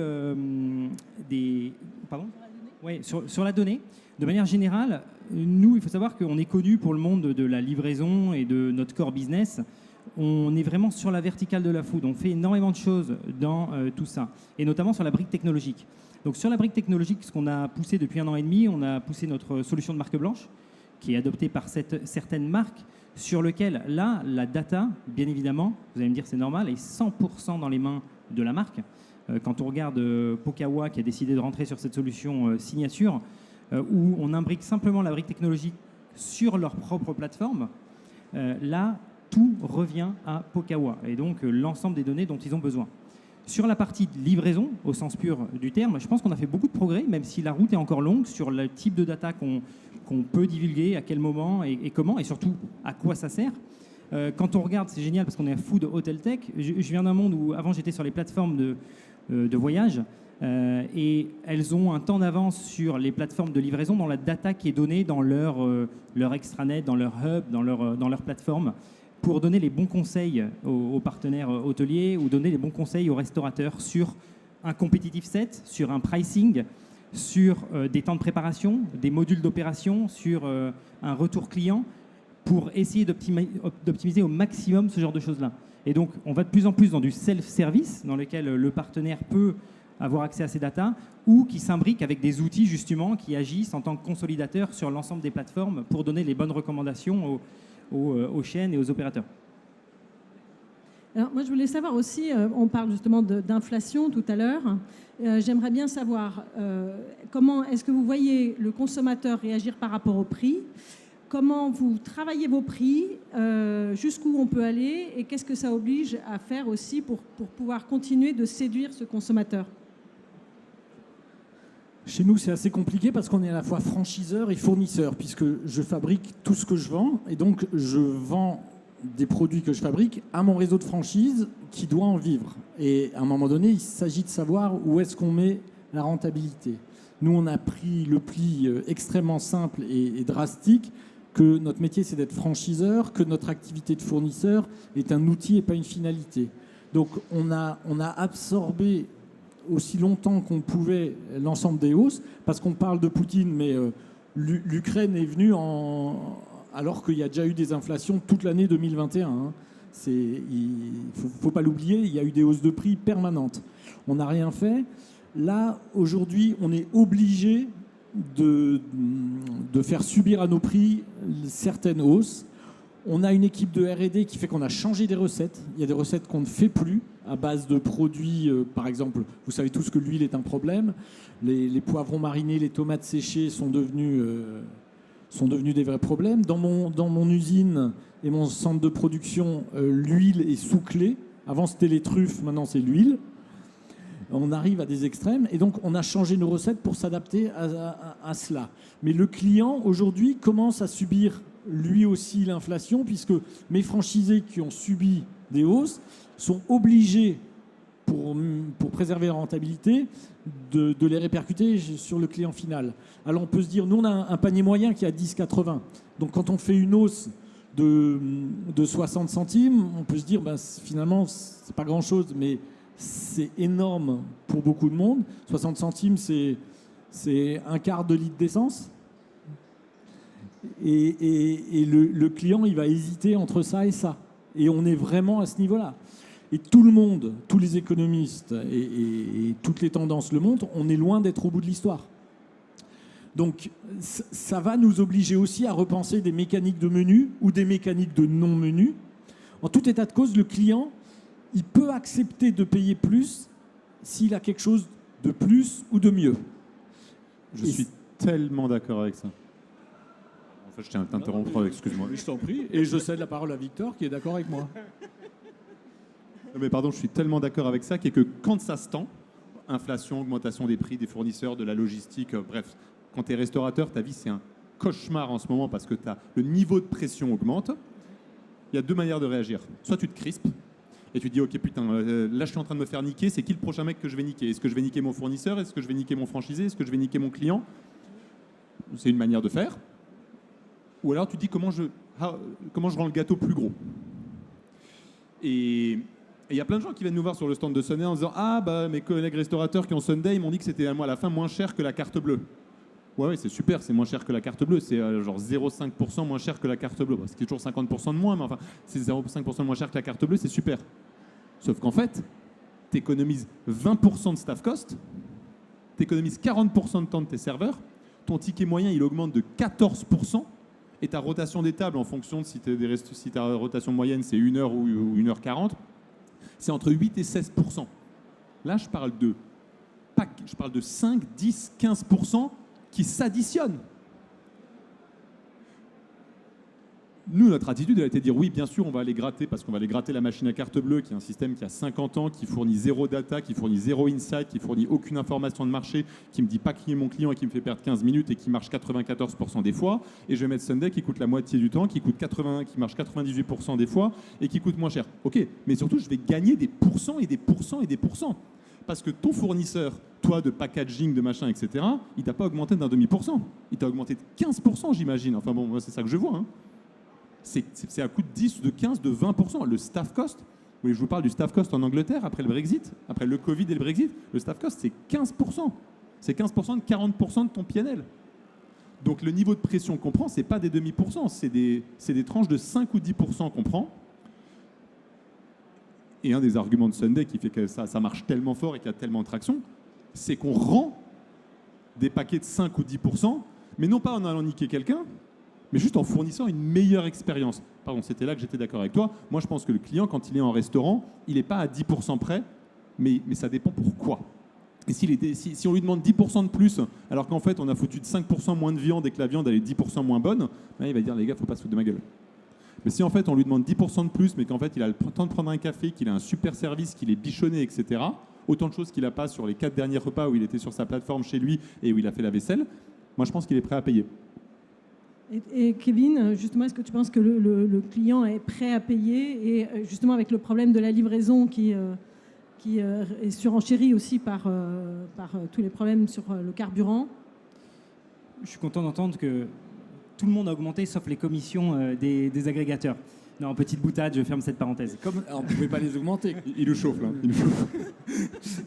des... Pardon ? Oui, sur la donnée, de manière générale, nous, il faut savoir qu'on est connu pour le monde de la livraison et de notre core business. On est vraiment sur la verticale de la food. On fait énormément de choses dans tout ça, et notamment sur la brique technologique. Donc sur la brique technologique, ce qu'on a poussé depuis 1 an et demi, on a poussé notre solution de marque blanche, qui est adoptée par certaines marques, sur lequel, là, la data, bien évidemment, vous allez me dire c'est normal, est 100% dans les mains de la marque. Quand on regarde Pokawa qui a décidé de rentrer sur cette solution signature, où on imbrique simplement la brique technologique sur leur propre plateforme, là, tout revient à Pokawa et donc l'ensemble des données dont ils ont besoin. Sur la partie de livraison, au sens pur du terme, je pense qu'on a fait beaucoup de progrès, même si la route est encore longue sur le type de data qu'on peut divulguer, à quel moment et comment, et surtout à quoi ça sert. Quand on regarde, c'est génial parce qu'on est à Food Hotel Tech. Je viens d'un monde où avant j'étais sur les plateformes de voyage et elles ont un temps d'avance sur les plateformes de livraison dans la data qui est donnée dans leur extranet, dans leur hub, dans leur plateforme, pour donner les bons conseils aux partenaires hôteliers ou donner les bons conseils aux restaurateurs sur un competitive set, sur un pricing, sur des temps de préparation, des modules d'opération, sur un retour client, pour essayer d'optimiser au maximum ce genre de choses-là. Et donc, on va de plus en plus dans du self-service, dans lequel le partenaire peut avoir accès à ces datas, ou qui s'imbrique avec des outils, justement, qui agissent en tant que consolidateurs sur l'ensemble des plateformes pour donner les bonnes recommandations aux chaînes et aux opérateurs. Alors, moi, je voulais savoir aussi, on parle justement d'inflation tout à l'heure. J'aimerais bien savoir comment est-ce que vous voyez le consommateur réagir par rapport au prix ? Comment vous travaillez vos prix, jusqu'où on peut aller et qu'est-ce que ça oblige à faire aussi pour pouvoir continuer de séduire ce consommateur ? Chez nous, c'est assez compliqué parce qu'on est à la fois franchiseur et fournisseur, puisque je fabrique tout ce que je vends et donc je vends des produits que je fabrique à mon réseau de franchise qui doit en vivre. Et à un moment donné, il s'agit de savoir où est-ce qu'on met la rentabilité. Nous, on a pris le pli extrêmement simple et drastique que notre métier, c'est d'être franchiseur, que notre activité de fournisseur est un outil et pas une finalité. Donc, on a absorbé aussi longtemps qu'on pouvait l'ensemble des hausses, parce qu'on parle de Poutine, mais l'Ukraine est venue alors qu'il y a déjà eu des inflations toute l'année 2021. Hein. Il ne faut pas l'oublier, il y a eu des hausses de prix permanentes. On n'a rien fait. Là, aujourd'hui, on est obligé de faire subir à nos prix certaines hausses. On a une équipe de R&D qui fait qu'on a changé des recettes. Il y a des recettes qu'on ne fait plus à base de produits, par exemple, vous savez tous que l'huile est un problème. Les poivrons marinés, les tomates séchées sont devenus des vrais problèmes. Dans mon usine et mon centre de production, l'huile est sous clé. Avant, c'était les truffes, maintenant, c'est l'huile. On arrive à des extrêmes et donc on a changé nos recettes pour s'adapter à cela. Mais le client, aujourd'hui, commence à subir lui aussi l'inflation, puisque mes franchisés qui ont subi des hausses, sont obligés, pour préserver la rentabilité, de les répercuter sur le client final. Alors on peut se dire, nous on a un panier moyen qui est à 10,80. Donc quand on fait une hausse de 60 centimes, on peut se dire, finalement, c'est pas grand-chose, mais c'est énorme pour beaucoup de monde. 60 centimes, c'est un quart de litre d'essence. Et le client, il va hésiter entre ça et ça. Et on est vraiment à ce niveau-là. Et tout le monde, tous les économistes et toutes les tendances le montrent, on est loin d'être au bout de l'histoire. Donc ça va nous obliger aussi à repenser des mécaniques de menu ou des mécaniques de non-menu. En tout état de cause, le client, il peut accepter de payer plus s'il a quelque chose de plus ou de mieux. Je suis tellement d'accord avec ça. En fait, je tiens à t'interrompre, excuse-moi. Je t'en prie. Et je cède la parole à Victor qui est d'accord avec moi. Mais pardon, je suis tellement d'accord avec ça, qui est que quand ça se tend, inflation, augmentation des prix des fournisseurs, de la logistique, bref, quand tu es restaurateur, ta vie c'est un cauchemar en ce moment parce que le niveau de pression augmente. Il y a deux manières de réagir. Soit tu te crispes et tu te dis ok putain, là je suis en train de me faire niquer, c'est qui le prochain mec que je vais niquer? Est-ce que je vais niquer mon fournisseur? Est-ce que je vais niquer mon franchisé? Est-ce que je vais niquer mon client? C'est une manière de faire. Ou alors tu te dis comment je rends le gâteau plus gros. Et il y a plein de gens qui viennent nous voir sur le stand de Sunday en disant ah bah mes collègues restaurateurs qui ont Sunday ils m'ont dit que c'était à moi à la fin moins cher que la carte bleue. Ouais c'est super, c'est moins cher que la carte bleue, c'est genre 0,5% moins cher que la carte bleue. C'est toujours 50% de moins, mais enfin c'est 0,5% moins cher que la carte bleue, c'est super. Sauf qu'en fait, tu économises 20% de staff cost, tu économises 40% de temps de tes serveurs, ton ticket moyen il augmente de 14%. Et ta rotation des tables, en fonction de si ta rotation moyenne c'est 1 heure ou 1h40, c'est entre 8 et 16%. Là, je parle de 5, 10, 15% qui s'additionnent. Nous, notre attitude, elle a été de dire oui, bien sûr, on va aller gratter, parce qu'on va aller gratter la machine à carte bleue, qui est un système qui a 50 ans, qui fournit zéro data, qui fournit zéro insight, qui fournit aucune information de marché, qui me dit pas qui est mon client et qui me fait perdre 15 minutes et qui marche 94% des fois. Et je vais mettre Sunday qui coûte la moitié du temps, qui marche 98% des fois et qui coûte moins cher. Ok, mais surtout, je vais gagner des pourcents et des pourcents et des pourcents. Parce que ton fournisseur, toi, de packaging, de machin, etc., il t'a pas augmenté d'un demi-pourcent. Il t'a augmenté de 15%, j'imagine. Enfin bon, moi, c'est ça que je vois, hein. C'est à coût de 10, de 15, de 20%. Le staff cost, oui, je vous parle du staff cost en Angleterre après le Brexit, après le Covid et le Brexit, le staff cost, c'est 15%. C'est 15% de 40% de ton PNL. Donc le niveau de pression qu'on prend, ce n'est pas des demi-pourcents, c'est des tranches de 5 ou 10% qu'on prend. Et un des arguments de Sunday qui fait que ça marche tellement fort et qu'il y a tellement de traction, c'est qu'on rend des paquets de 5 ou 10%, mais non pas en allant niquer quelqu'un, mais juste en fournissant une meilleure expérience. Pardon, c'était là que j'étais d'accord avec toi. Moi, je pense que le client, quand il est en restaurant, il n'est pas à 10% près, mais ça dépend pourquoi. Et si on lui demande 10% de plus, alors qu'en fait, on a foutu de 5% moins de viande et que la viande elle est 10% moins bonne, il va dire, les gars, il ne faut pas se foutre de ma gueule. Mais si en fait, on lui demande 10% de plus, mais qu'en fait, il a le temps de prendre un café, qu'il a un super service, qu'il est bichonné, etc., autant de choses qu'il n'a pas sur les 4 derniers repas où il était sur sa plateforme chez lui et où il a fait la vaisselle, moi, je pense qu'il est prêt à payer. Et Kevin, justement, est-ce que tu penses que le client est prêt à payer et justement avec le problème de la livraison qui est surenchéri aussi par tous les problèmes sur le carburant? Je suis content d'entendre que tout le monde a augmenté sauf les commissions des agrégateurs. Non, petite boutade, je ferme cette parenthèse. On ne pouvait pas les augmenter. Il nous chauffe là. Il nous chauffe.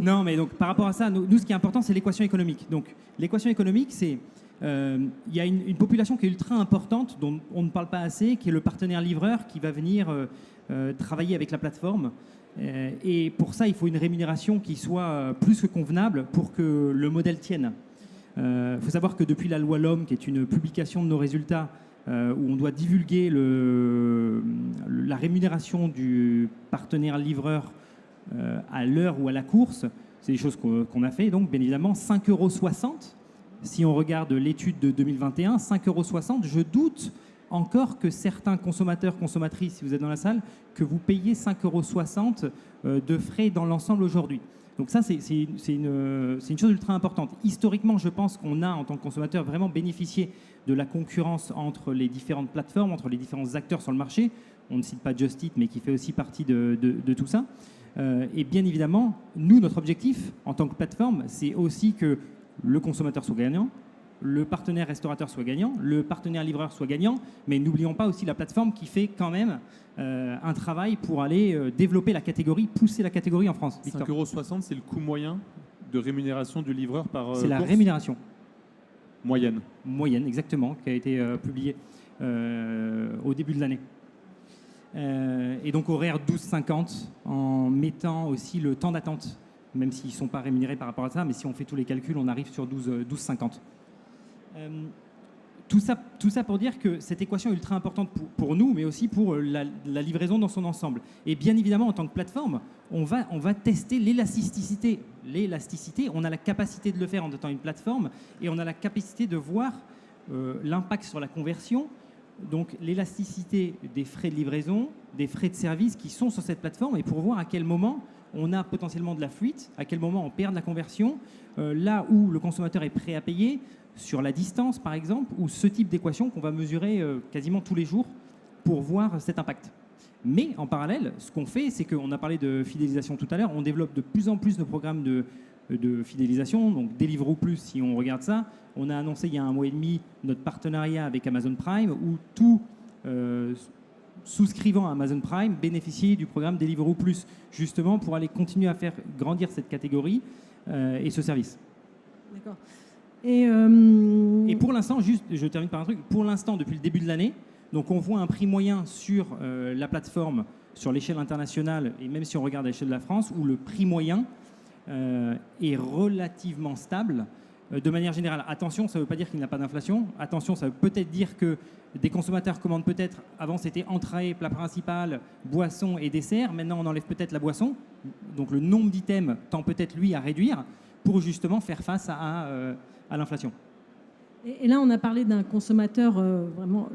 Non, mais donc par rapport à ça, nous, ce qui est important, c'est l'équation économique. Donc l'équation économique, c'est il y a une population qui est ultra importante, dont on ne parle pas assez, qui est le partenaire livreur qui va venir travailler avec la plateforme. Et pour ça, il faut une rémunération qui soit plus que convenable pour que le modèle tienne. Il faut savoir que depuis la loi LOM, qui est une publication de nos résultats, où on doit divulguer la rémunération du partenaire livreur à l'heure ou à la course, c'est des choses qu'on a fait. Donc, bien évidemment, 5,60 €. Si on regarde l'étude de 2021, 5,60 €, je doute encore que certains consommateurs, consommatrices, si vous êtes dans la salle, que vous payez 5,60 € de frais dans l'ensemble aujourd'hui. Donc ça, c'est une chose ultra importante. Historiquement, je pense qu'on a, en tant que consommateur, vraiment bénéficié de la concurrence entre les différentes plateformes, entre les différents acteurs sur le marché, on ne cite pas Just Eat, mais qui fait aussi partie de tout ça. Et bien évidemment, nous, notre objectif en tant que plateforme, c'est aussi que le consommateur soit gagnant, le partenaire restaurateur soit gagnant, le partenaire livreur soit gagnant, mais n'oublions pas aussi la plateforme qui fait quand même un travail pour aller développer la catégorie, pousser la catégorie en France. 5,60 €, c'est le coût moyen de rémunération du livreur par c'est la course rémunération moyenne. Moyenne, exactement, qui a été publiée au début de l'année. Et donc horaire 12,50 en mettant aussi le temps d'attente, même s'ils ne sont pas rémunérés par rapport à ça, mais si on fait tous les calculs, on arrive sur 12,50. Tout ça pour dire que cette équation est ultra importante pour nous, mais aussi pour la livraison dans son ensemble. Et bien évidemment, en tant que plateforme, on va tester l'élasticité. L'élasticité, on a la capacité de le faire en étant une plateforme, et on a la capacité de voir l'impact sur la conversion. Donc l'élasticité des frais de livraison, des frais de service qui sont sur cette plateforme, et pour voir à quel moment on a potentiellement de la fuite, à quel moment on perd de la conversion, là où le consommateur est prêt à payer, sur la distance par exemple, ou ce type d'équation qu'on va mesurer quasiment tous les jours pour voir cet impact. Mais en parallèle, ce qu'on fait, c'est qu'on a parlé de fidélisation tout à l'heure, on développe de plus en plus nos programmes de fidélisation, donc Deliveroo Plus, si on regarde ça. On a annoncé il y a 1 mois et demi notre partenariat avec Amazon Prime, où tout souscrivant à Amazon Prime bénéficiait du programme Deliveroo Plus, justement pour aller continuer à faire grandir cette catégorie et ce service. D'accord. Et pour l'instant, juste, je termine par un truc, pour l'instant, depuis le début de l'année, donc on voit un prix moyen sur la plateforme, sur l'échelle internationale, et même si on regarde à l'échelle de la France, où le prix moyen est relativement stable. De manière générale, attention, ça ne veut pas dire qu'il n'y a pas d'inflation. Attention, ça veut peut-être dire que des consommateurs commandent peut-être, avant c'était entrée, plat principal, boisson et dessert. Maintenant, on enlève peut-être la boisson. Donc le nombre d'items tend peut-être, lui, à réduire pour justement faire face à l'inflation. Et là, on a parlé d'un consommateur vraiment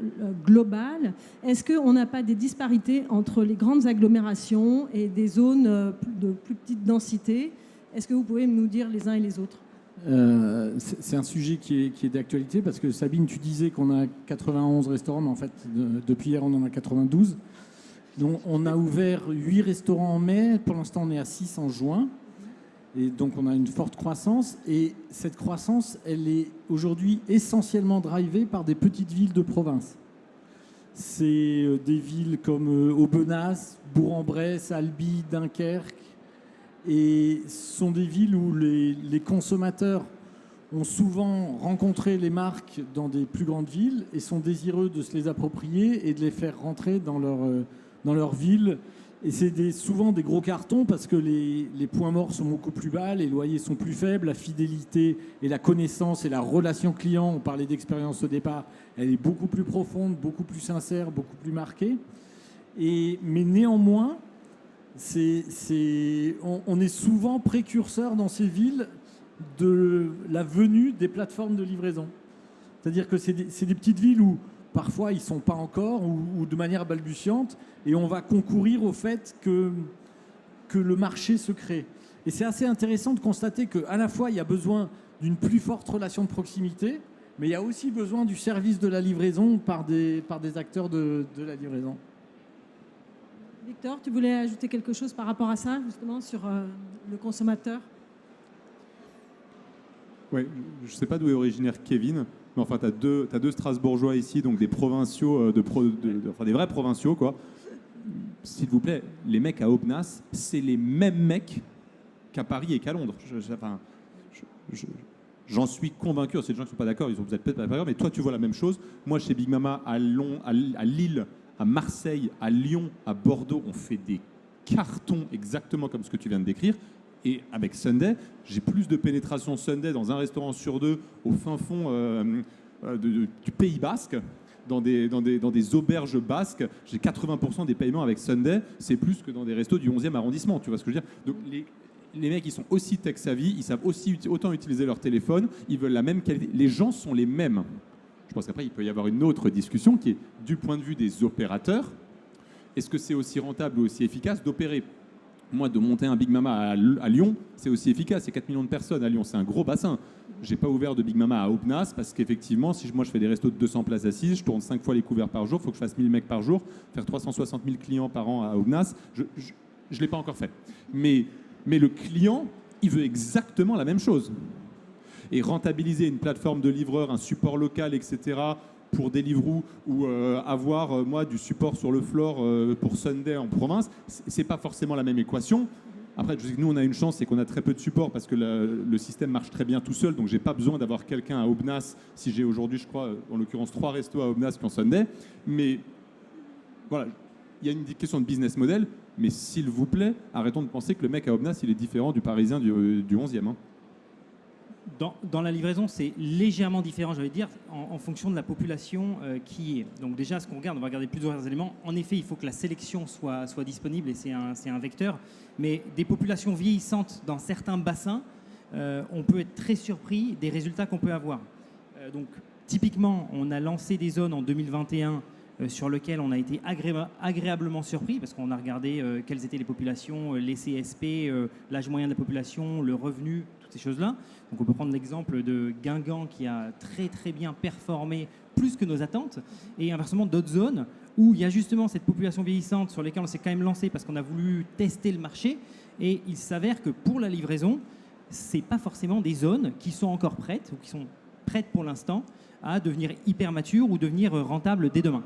global. Est-ce qu'on n'a pas des disparités entre les grandes agglomérations et des zones de plus petite densité? Est-ce que vous pouvez nous dire les uns et les autres? C'est un sujet qui est d'actualité parce que Sabine, tu disais qu'on a 91 restaurants, mais en fait, depuis hier, on en a 92. Donc, on a ouvert 8 restaurants en mai. Pour l'instant, on est à 6 en juin. Et donc, on a une forte croissance. Et cette croissance, elle est aujourd'hui essentiellement drivée par des petites villes de province. C'est des villes comme Aubenas, Bourg-en-Bresse, Albi, Dunkerque. Et ce sont des villes où les consommateurs ont souvent rencontré les marques dans des plus grandes villes et sont désireux de se les approprier et de les faire rentrer dans leur ville. Et c'est souvent des gros cartons parce que les points morts sont beaucoup plus bas, les loyers sont plus faibles, la fidélité et la connaissance et la relation client, on parlait d'expérience au départ, elle est beaucoup plus profonde, beaucoup plus sincère, beaucoup plus marquée. Mais néanmoins, on est souvent précurseur dans ces villes de la venue des plateformes de livraison. C'est-à-dire que c'est des petites villes où parfois ils ne sont pas encore ou de manière balbutiante et on va concourir au fait que le marché se crée. Et c'est assez intéressant de constater qu'à la fois il y a besoin d'une plus forte relation de proximité, mais il y a aussi besoin du service de la livraison par des acteurs de la livraison. Victor, tu voulais ajouter quelque chose par rapport à ça, justement, sur le consommateur? Oui, je ne sais pas d'où est originaire Kevin, mais enfin, tu as deux Strasbourgeois ici, donc des provinciaux, enfin des vrais provinciaux, quoi. S'il vous plaît, les mecs à Aubenas, c'est les mêmes mecs qu'à Paris et qu'à Londres. J'en suis convaincu. C'est des gens qui ne sont pas d'accord, ils sont peut-être pas d'accord, mais toi, tu vois la même chose. Moi, chez Big Mama, à Lille, à Marseille, à Lyon, à Bordeaux, on fait des cartons exactement comme ce que tu viens de décrire. Et avec Sunday, j'ai plus de pénétration Sunday dans un restaurant sur 2 au fin fond du Pays Basque, dans des auberges basques. J'ai 80% des paiements avec Sunday. C'est plus que dans des restos du 11e arrondissement. Tu vois ce que je veux dire? Donc les mecs, ils sont aussi tech-savvy, ils savent aussi autant utiliser leur téléphone, ils veulent la même qualité. Les gens sont les mêmes. Je pense qu'après, il peut y avoir une autre discussion qui est du point de vue des opérateurs. Est-ce que c'est aussi rentable ou aussi efficace d'opérer? Moi, de monter un Big Mama à Lyon, c'est aussi efficace. C'est 4 millions de personnes à Lyon, c'est un gros bassin. j'ai pas ouvert de Big Mama à Aubenas parce qu'effectivement, si moi je fais des restos de 200 places assises, je tourne 5 fois les couverts par jour, il faut que je fasse 1000 mecs par jour, faire 360 000 clients par an à Aubenas, je ne l'ai pas encore fait. Mais le client, il veut exactement la même chose. Et rentabiliser une plateforme de livreur, un support local, etc., pour Deliveroo ou avoir, moi, du support sur le floor pour Sunday en province, c'est pas forcément la même équation. Après, je sais que nous, on a une chance, c'est qu'on a très peu de support parce que le système marche très bien tout seul. Donc, j'ai pas besoin d'avoir quelqu'un à Aubenas. Si j'ai aujourd'hui, je crois, en l'occurrence, 3 restos à Aubenas qu'en Sunday. Mais voilà, il y a une question de business model. Mais s'il vous plaît, arrêtons de penser que le mec à Aubenas, il est différent du Parisien du 11e. Hein. Dans la livraison, c'est légèrement différent, j'allais dire, en fonction de la population qui est. Donc déjà, ce qu'on regarde, on va regarder plusieurs éléments. En effet, il faut que la sélection soit disponible et c'est un vecteur. Mais des populations vieillissantes dans certains bassins, on peut être très surpris des résultats qu'on peut avoir. Donc typiquement, on a lancé des zones en 2021 sur lesquelles on a été agréablement surpris parce qu'on a regardé quelles étaient les populations, les CSP, l'âge moyen de la population, le revenu, toutes ces choses-là. Donc on peut prendre l'exemple de Guingamp qui a très très bien performé, plus que nos attentes, et inversement d'autres zones où il y a justement cette population vieillissante sur lesquelles on s'est quand même lancé parce qu'on a voulu tester le marché, et il s'avère que pour la livraison, c'est pas forcément des zones qui sont encore prêtes ou qui sont prêtes pour l'instant à devenir hyper matures ou devenir rentables dès demain.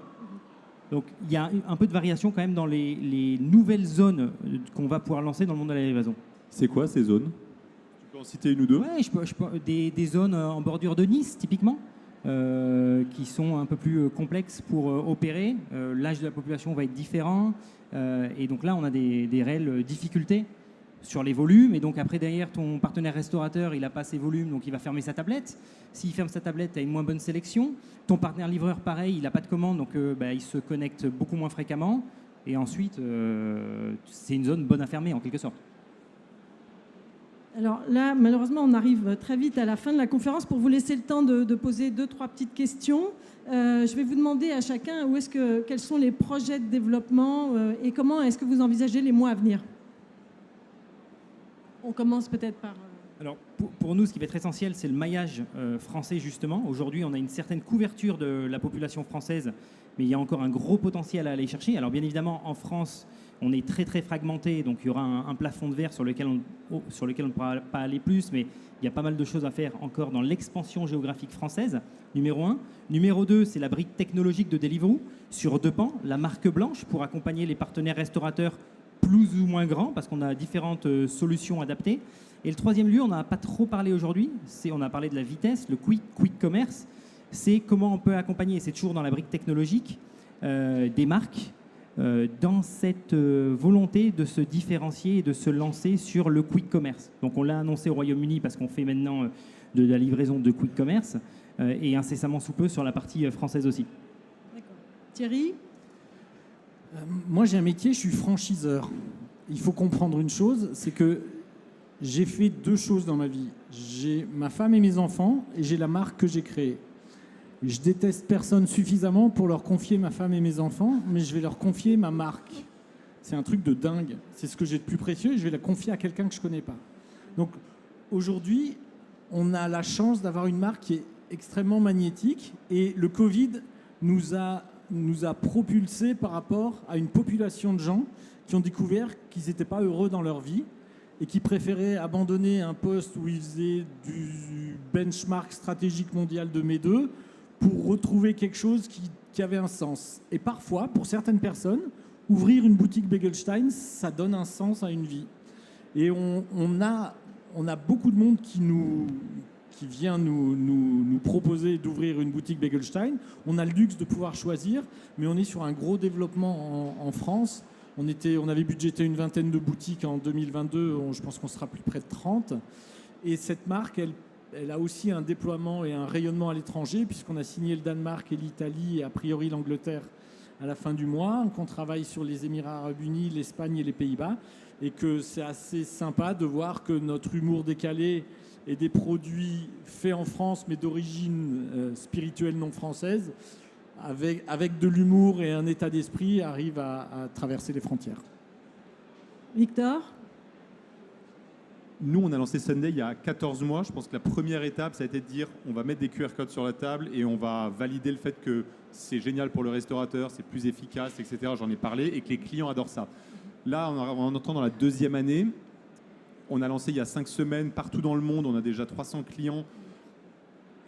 Donc il y a un peu de variation quand même dans les nouvelles zones qu'on va pouvoir lancer dans le monde de la livraison. C'est quoi ces zones? Tu peux en citer une ou deux? Ouais, des zones en bordure de Nice, typiquement, qui sont un peu plus complexes pour opérer. L'âge de la population va être différent. Et donc là, on a des réelles difficultés sur les volumes. Et donc après, derrière, ton partenaire restaurateur, il n'a pas ses volumes, donc il va fermer sa tablette. S'il ferme sa tablette, tu as une moins bonne sélection. Ton partenaire livreur, pareil, il n'a pas de commande, donc il se connecte beaucoup moins fréquemment. Et ensuite, c'est une zone bonne à fermer, en quelque sorte. Alors là, malheureusement, on arrive très vite à la fin de la conférence. Pour vous laisser le temps de poser 2-3 petites questions, je vais vous demander à chacun quels sont les projets de développement et comment est-ce que vous envisagez les mois à venir. On commence peut-être par... Alors, pour nous, ce qui va être essentiel, c'est le maillage français, justement. Aujourd'hui, on a une certaine couverture de la population française, mais il y a encore un gros potentiel à aller chercher. Alors, bien évidemment, en France, on est très, très fragmenté, donc il y aura un plafond de verre sur lequel on ne pourra pas aller plus, mais il y a pas mal de choses à faire encore dans l'expansion géographique française, numéro 1. Numéro 2, c'est la brique technologique de Deliveroo, sur 2 pans, la marque blanche pour accompagner les partenaires restaurateurs plus ou moins grands, parce qu'on a différentes solutions adaptées. Et le 3e lieu, on n'en a pas trop parlé aujourd'hui, on a parlé de la vitesse, le quick commerce, c'est comment on peut accompagner, c'est toujours dans la brique technologique, des marques dans cette volonté de se différencier et de se lancer sur le quick commerce. Donc on l'a annoncé au Royaume-Uni parce qu'on fait maintenant de la livraison de quick commerce et incessamment sous peu sur la partie française aussi. D'accord. Thierry ? Moi, j'ai un métier, je suis franchiseur. Il faut comprendre une chose, c'est que j'ai fait 2 choses dans ma vie. J'ai ma femme et mes enfants et j'ai la marque que j'ai créée. Je déteste personne suffisamment pour leur confier ma femme et mes enfants, mais je vais leur confier ma marque. C'est un truc de dingue. C'est ce que j'ai de plus précieux et je vais la confier à quelqu'un que je ne connais pas. Donc aujourd'hui, on a la chance d'avoir une marque qui est extrêmement magnétique et le Covid nous a propulsés par rapport à une population de gens qui ont découvert qu'ils n'étaient pas heureux dans leur vie et qui préféraient abandonner un poste où ils faisaient du benchmark stratégique mondial de MEDE pour retrouver quelque chose qui avait un sens. Et parfois, pour certaines personnes, ouvrir une boutique Begelstein, ça donne un sens à une vie. Et on a beaucoup de monde qui vient nous proposer d'ouvrir une boutique Begelstein. On a le luxe de pouvoir choisir, mais on est sur un gros développement en France. On avait budgété une 20aine de boutiques en 2022, je pense qu'on sera plus près de 30. Et cette marque, elle a aussi un déploiement et un rayonnement à l'étranger, puisqu'on a signé le Danemark et l'Italie et a priori l'Angleterre à la fin du mois, qu'on travaille sur les Émirats Arabes Unis, l'Espagne et les Pays-Bas, et que c'est assez sympa de voir que notre humour décalé et des produits faits en France, mais d'origine spirituelle non française, avec de l'humour et un état d'esprit, arrivent à traverser les frontières. Victor ? Nous, on a lancé Sunday il y a 14 mois. Je pense que la première étape, ça a été de dire on va mettre des QR codes sur la table et on va valider le fait que c'est génial pour le restaurateur, c'est plus efficace, etc. J'en ai parlé et que les clients adorent ça. Là, on entend dans la deuxième année. On a lancé il y a 5 semaines partout dans le monde. On a déjà 300 clients.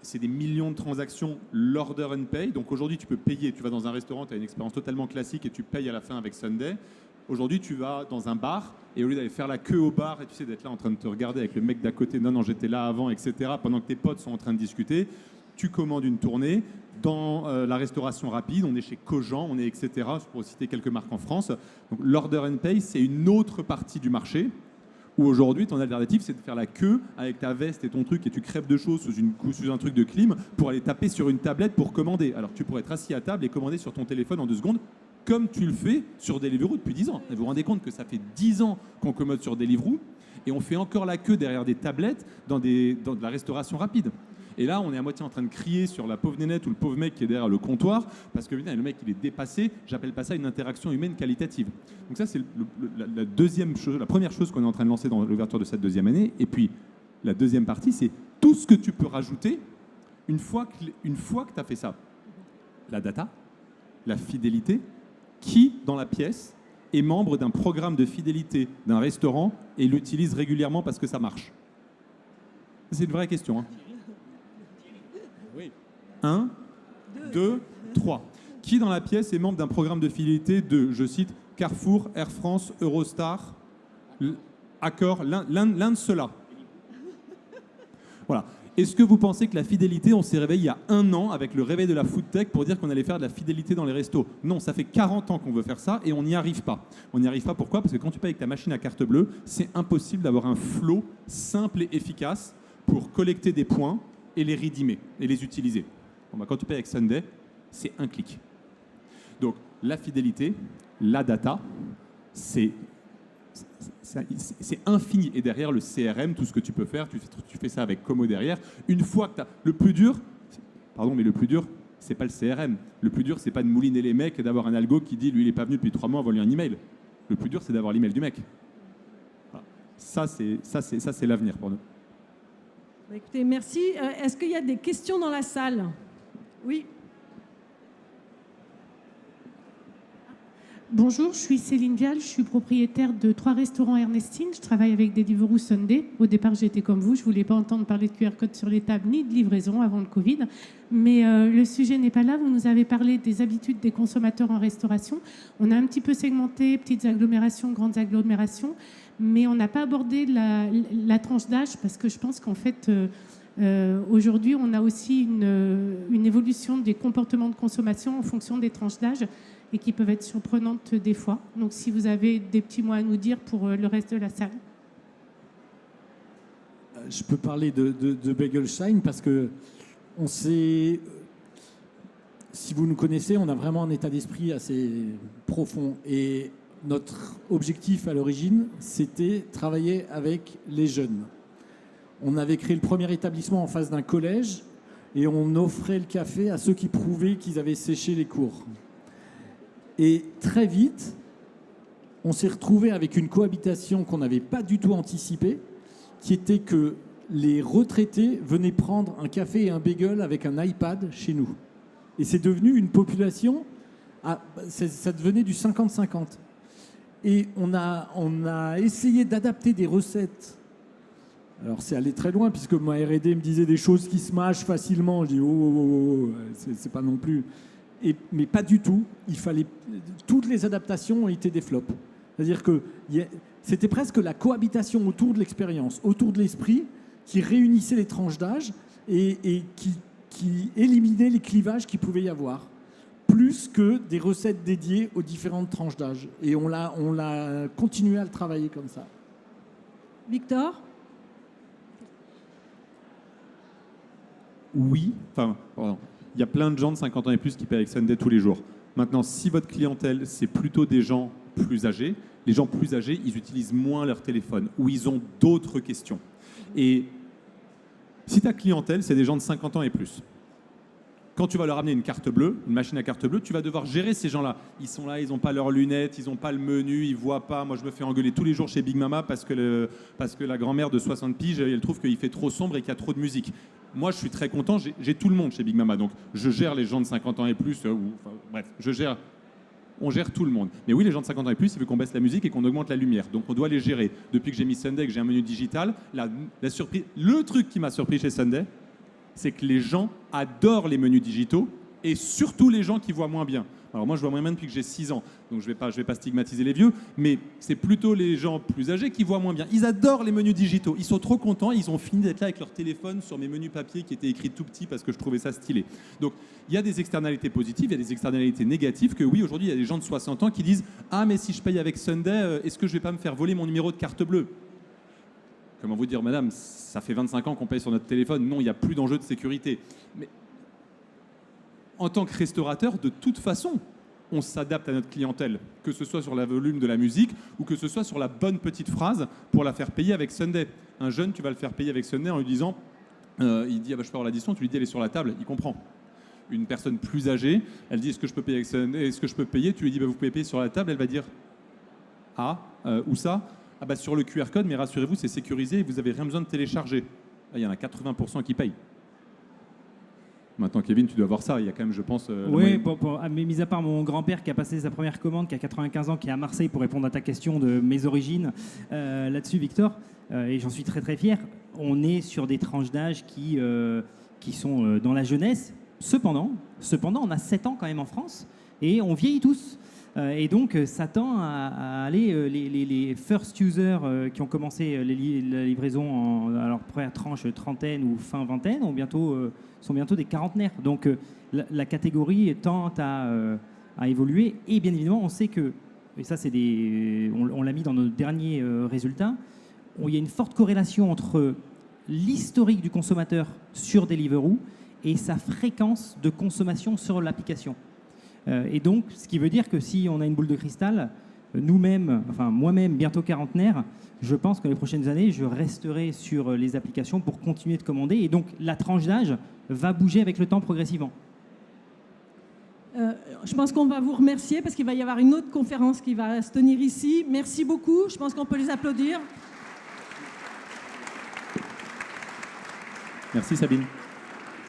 C'est des millions de transactions, l'order and pay. Donc aujourd'hui, tu peux payer. Tu vas dans un restaurant, tu as une expérience totalement classique et tu payes à la fin avec Sunday. Aujourd'hui, tu vas dans un bar et au lieu d'aller faire la queue au bar et tu sais d'être là en train de te regarder avec le mec d'à côté, non, j'étais là avant, etc., pendant que tes potes sont en train de discuter, tu commandes une tournée dans la restauration rapide. On est chez Cogent, on est etc., pour citer quelques marques en France. Donc l'order and pay, c'est une autre partie du marché où aujourd'hui, ton alternative, c'est de faire la queue avec ta veste et ton truc et tu crèves de choses sous un truc de clim pour aller taper sur une tablette pour commander. Alors tu pourrais être assis à table et commander sur ton téléphone en 2 secondes, comme tu le fais sur Deliveroo depuis 10 ans. Et vous vous rendez compte que ça fait 10 ans qu'on commode sur Deliveroo et on fait encore la queue derrière des tablettes dans de la restauration rapide. Et là, on est à moitié en train de crier sur la pauvre nénette ou le pauvre mec qui est derrière le comptoir parce que le mec, il est dépassé. J'appelle pas ça une interaction humaine qualitative. Donc ça, c'est la première chose qu'on est en train de lancer dans l'ouverture de cette deuxième année. Et puis, la deuxième partie, c'est tout ce que tu peux rajouter une fois que tu as fait ça. La data, la fidélité. Qui, dans la pièce, est membre d'un programme de fidélité d'un restaurant et l'utilise régulièrement parce que ça marche? C'est une vraie question. Hein. Oui. 1, 2, 3. Qui, dans la pièce, est membre d'un programme de fidélité de, je cite, Carrefour, Air France, Eurostar, Accor, l'un de ceux-là? Voilà. Est-ce que vous pensez que la fidélité, on s'est réveillé il y a 1 an avec le réveil de la food tech pour dire qu'on allait faire de la fidélité dans les restos? Non, ça fait 40 ans qu'on veut faire ça et on n'y arrive pas. On n'y arrive pas pourquoi? Parce que quand tu payes avec ta machine à carte bleue, c'est impossible d'avoir un flow simple et efficace pour collecter des points et les redeemer et les utiliser. Bon, bah, quand tu payes avec Sunday, c'est un clic. Donc la fidélité, la data, c'est infini. Et derrière le CRM, tout ce que tu peux faire, tu fais ça avec Como derrière. Une fois que tu as... Le plus dur, c'est pas le CRM. Le plus dur, c'est pas de mouliner les mecs et d'avoir un algo qui dit lui, il n'est pas venu depuis 3 mois, envoie-lui un email. Le plus dur, c'est d'avoir l'email du mec. Voilà. Ça, c'est l'avenir pour nous. Écoutez, merci. Est-ce qu'il y a des questions dans la salle? Oui. Bonjour, je suis Céline Vial, je suis propriétaire de 3 restaurants Ernestine. Je travaille avec Deliveroo Sunday. Au départ, j'étais comme vous, je ne voulais pas entendre parler de QR code sur les tables ni de livraison avant le Covid. Mais le sujet n'est pas là. Vous nous avez parlé des habitudes des consommateurs en restauration. On a un petit peu segmenté, petites agglomérations, grandes agglomérations, mais on n'a pas abordé la tranche d'âge parce que je pense qu'en fait, aujourd'hui, on a aussi une évolution des comportements de consommation en fonction des tranches d'âge et qui peuvent être surprenantes des fois. Donc, si vous avez des petits mots à nous dire pour le reste de la salle. Je peux parler de Begelstein parce que on sait, si vous nous connaissez, on a vraiment un état d'esprit assez profond. Et notre objectif à l'origine, c'était travailler avec les jeunes. On avait créé le premier établissement en face d'un collège et on offrait le café à ceux qui prouvaient qu'ils avaient séché les cours. Et très vite, on s'est retrouvé avec une cohabitation qu'on n'avait pas du tout anticipée, qui était que les retraités venaient prendre un café et un bagel avec un iPad chez nous. Et c'est devenu une population, ça devenait du 50-50. Et on a essayé d'adapter des recettes. Alors c'est allé très loin, puisque ma R&D me disait des choses qui se mâchent facilement. Je dis, c'est pas non plus... mais pas du tout. Toutes les adaptations ont été des flops. C'est-à-dire que c'était presque la cohabitation autour de l'expérience, autour de l'esprit, qui réunissait les tranches d'âge et qui éliminait les clivages qu'il pouvait y avoir, plus que des recettes dédiées aux différentes tranches d'âge. Et on l'a continué à le travailler comme ça. Victor? Oui. Enfin, pardon. Il y a plein de gens de 50 ans et plus qui payent avec Sunday tous les jours. Maintenant, si votre clientèle, c'est plutôt des gens plus âgés, les gens plus âgés, ils utilisent moins leur téléphone ou ils ont d'autres questions. Et si ta clientèle, c'est des gens de 50 ans et plus, Quand tu vas leur amener une carte bleue, une machine à carte bleue, tu vas devoir gérer ces gens-là. Ils sont là, ils n'ont pas leurs lunettes, ils n'ont pas le menu, ils ne voient pas. Moi, je me fais engueuler tous les jours chez Big Mama parce que la grand-mère de 60 piges, elle trouve qu'il fait trop sombre et qu'il y a trop de musique. Moi, je suis très content, j'ai tout le monde chez Big Mama. Donc, je gère les gens de 50 ans et plus. Bref, on gère tout le monde. Mais oui, les gens de 50 ans et plus, il veut qu'on baisse la musique et qu'on augmente la lumière. Donc, on doit les gérer. Depuis que j'ai mis Sunday, que j'ai un menu digital, la surprise, le truc qui m'a surpris chez Sunday, c'est que les gens adorent les menus digitaux et surtout les gens qui voient moins bien. Alors moi, je vois moins bien depuis que j'ai 6 ans, donc je vais pas stigmatiser les vieux, mais c'est plutôt les gens plus âgés qui voient moins bien. Ils adorent les menus digitaux, ils sont trop contents, ils ont fini d'être là avec leur téléphone sur mes menus papier qui étaient écrits tout petit parce que je trouvais ça stylé. Donc il y a des externalités positives, il y a des externalités négatives que oui, aujourd'hui, il y a des gens de 60 ans qui disent « Ah, mais si je paye avec Sunday, est-ce que je vais pas me faire voler mon numéro de carte bleue ?» Comment vous dire, madame, ça fait 25 ans qu'on paye sur notre téléphone. Non, il n'y a plus d'enjeu de sécurité. Mais en tant que restaurateur, de toute façon, on s'adapte à notre clientèle, que ce soit sur le volume de la musique ou que ce soit sur la bonne petite phrase pour la faire payer avec Sunday. Un jeune, tu vas le faire payer avec Sunday en lui disant, il dit, ah bah, je peux avoir l'addition, tu lui dis, elle est sur la table, il comprend. Une personne plus âgée, elle dit, est-ce que je peux payer avec Sunday, est-ce que je peux payer, tu lui dis, bah, vous pouvez payer sur la table, elle va dire, où ça? Ah bah sur le QR code, mais rassurez-vous, c'est sécurisé et vous n'avez rien besoin de télécharger. Ah, il y en a 80% qui payent. Maintenant, Kevin, tu dois voir ça. Il y a quand même, je pense... oui, mais mis à part mon grand-père qui a passé sa première commande, qui a 95 ans, qui est à Marseille pour répondre à ta question de mes origines, là-dessus, Victor, et j'en suis très très fier, on est sur des tranches d'âge qui sont dans la jeunesse. Cependant, on a 7 ans quand même en France et on vieillit tous. Et donc, ça tend à aller, les first users qui ont commencé la livraison à leur première tranche trentaine ou fin vingtaine sont bientôt des quarantenaires. Donc, la catégorie tend à évoluer. Et bien évidemment, on sait que, et ça, on l'a mis dans nos derniers résultats, il y a une forte corrélation entre l'historique du consommateur sur Deliveroo et sa fréquence de consommation sur l'application. Et donc, ce qui veut dire que si on a une boule de cristal, nous-mêmes, enfin moi-même, bientôt quarantenaire, je pense que les prochaines années, je resterai sur les applications pour continuer de commander. Et donc, la tranche d'âge va bouger avec le temps progressivement. Je pense qu'on va vous remercier parce qu'il va y avoir une autre conférence qui va se tenir ici. Merci beaucoup. Je pense qu'on peut les applaudir. Merci Sabine.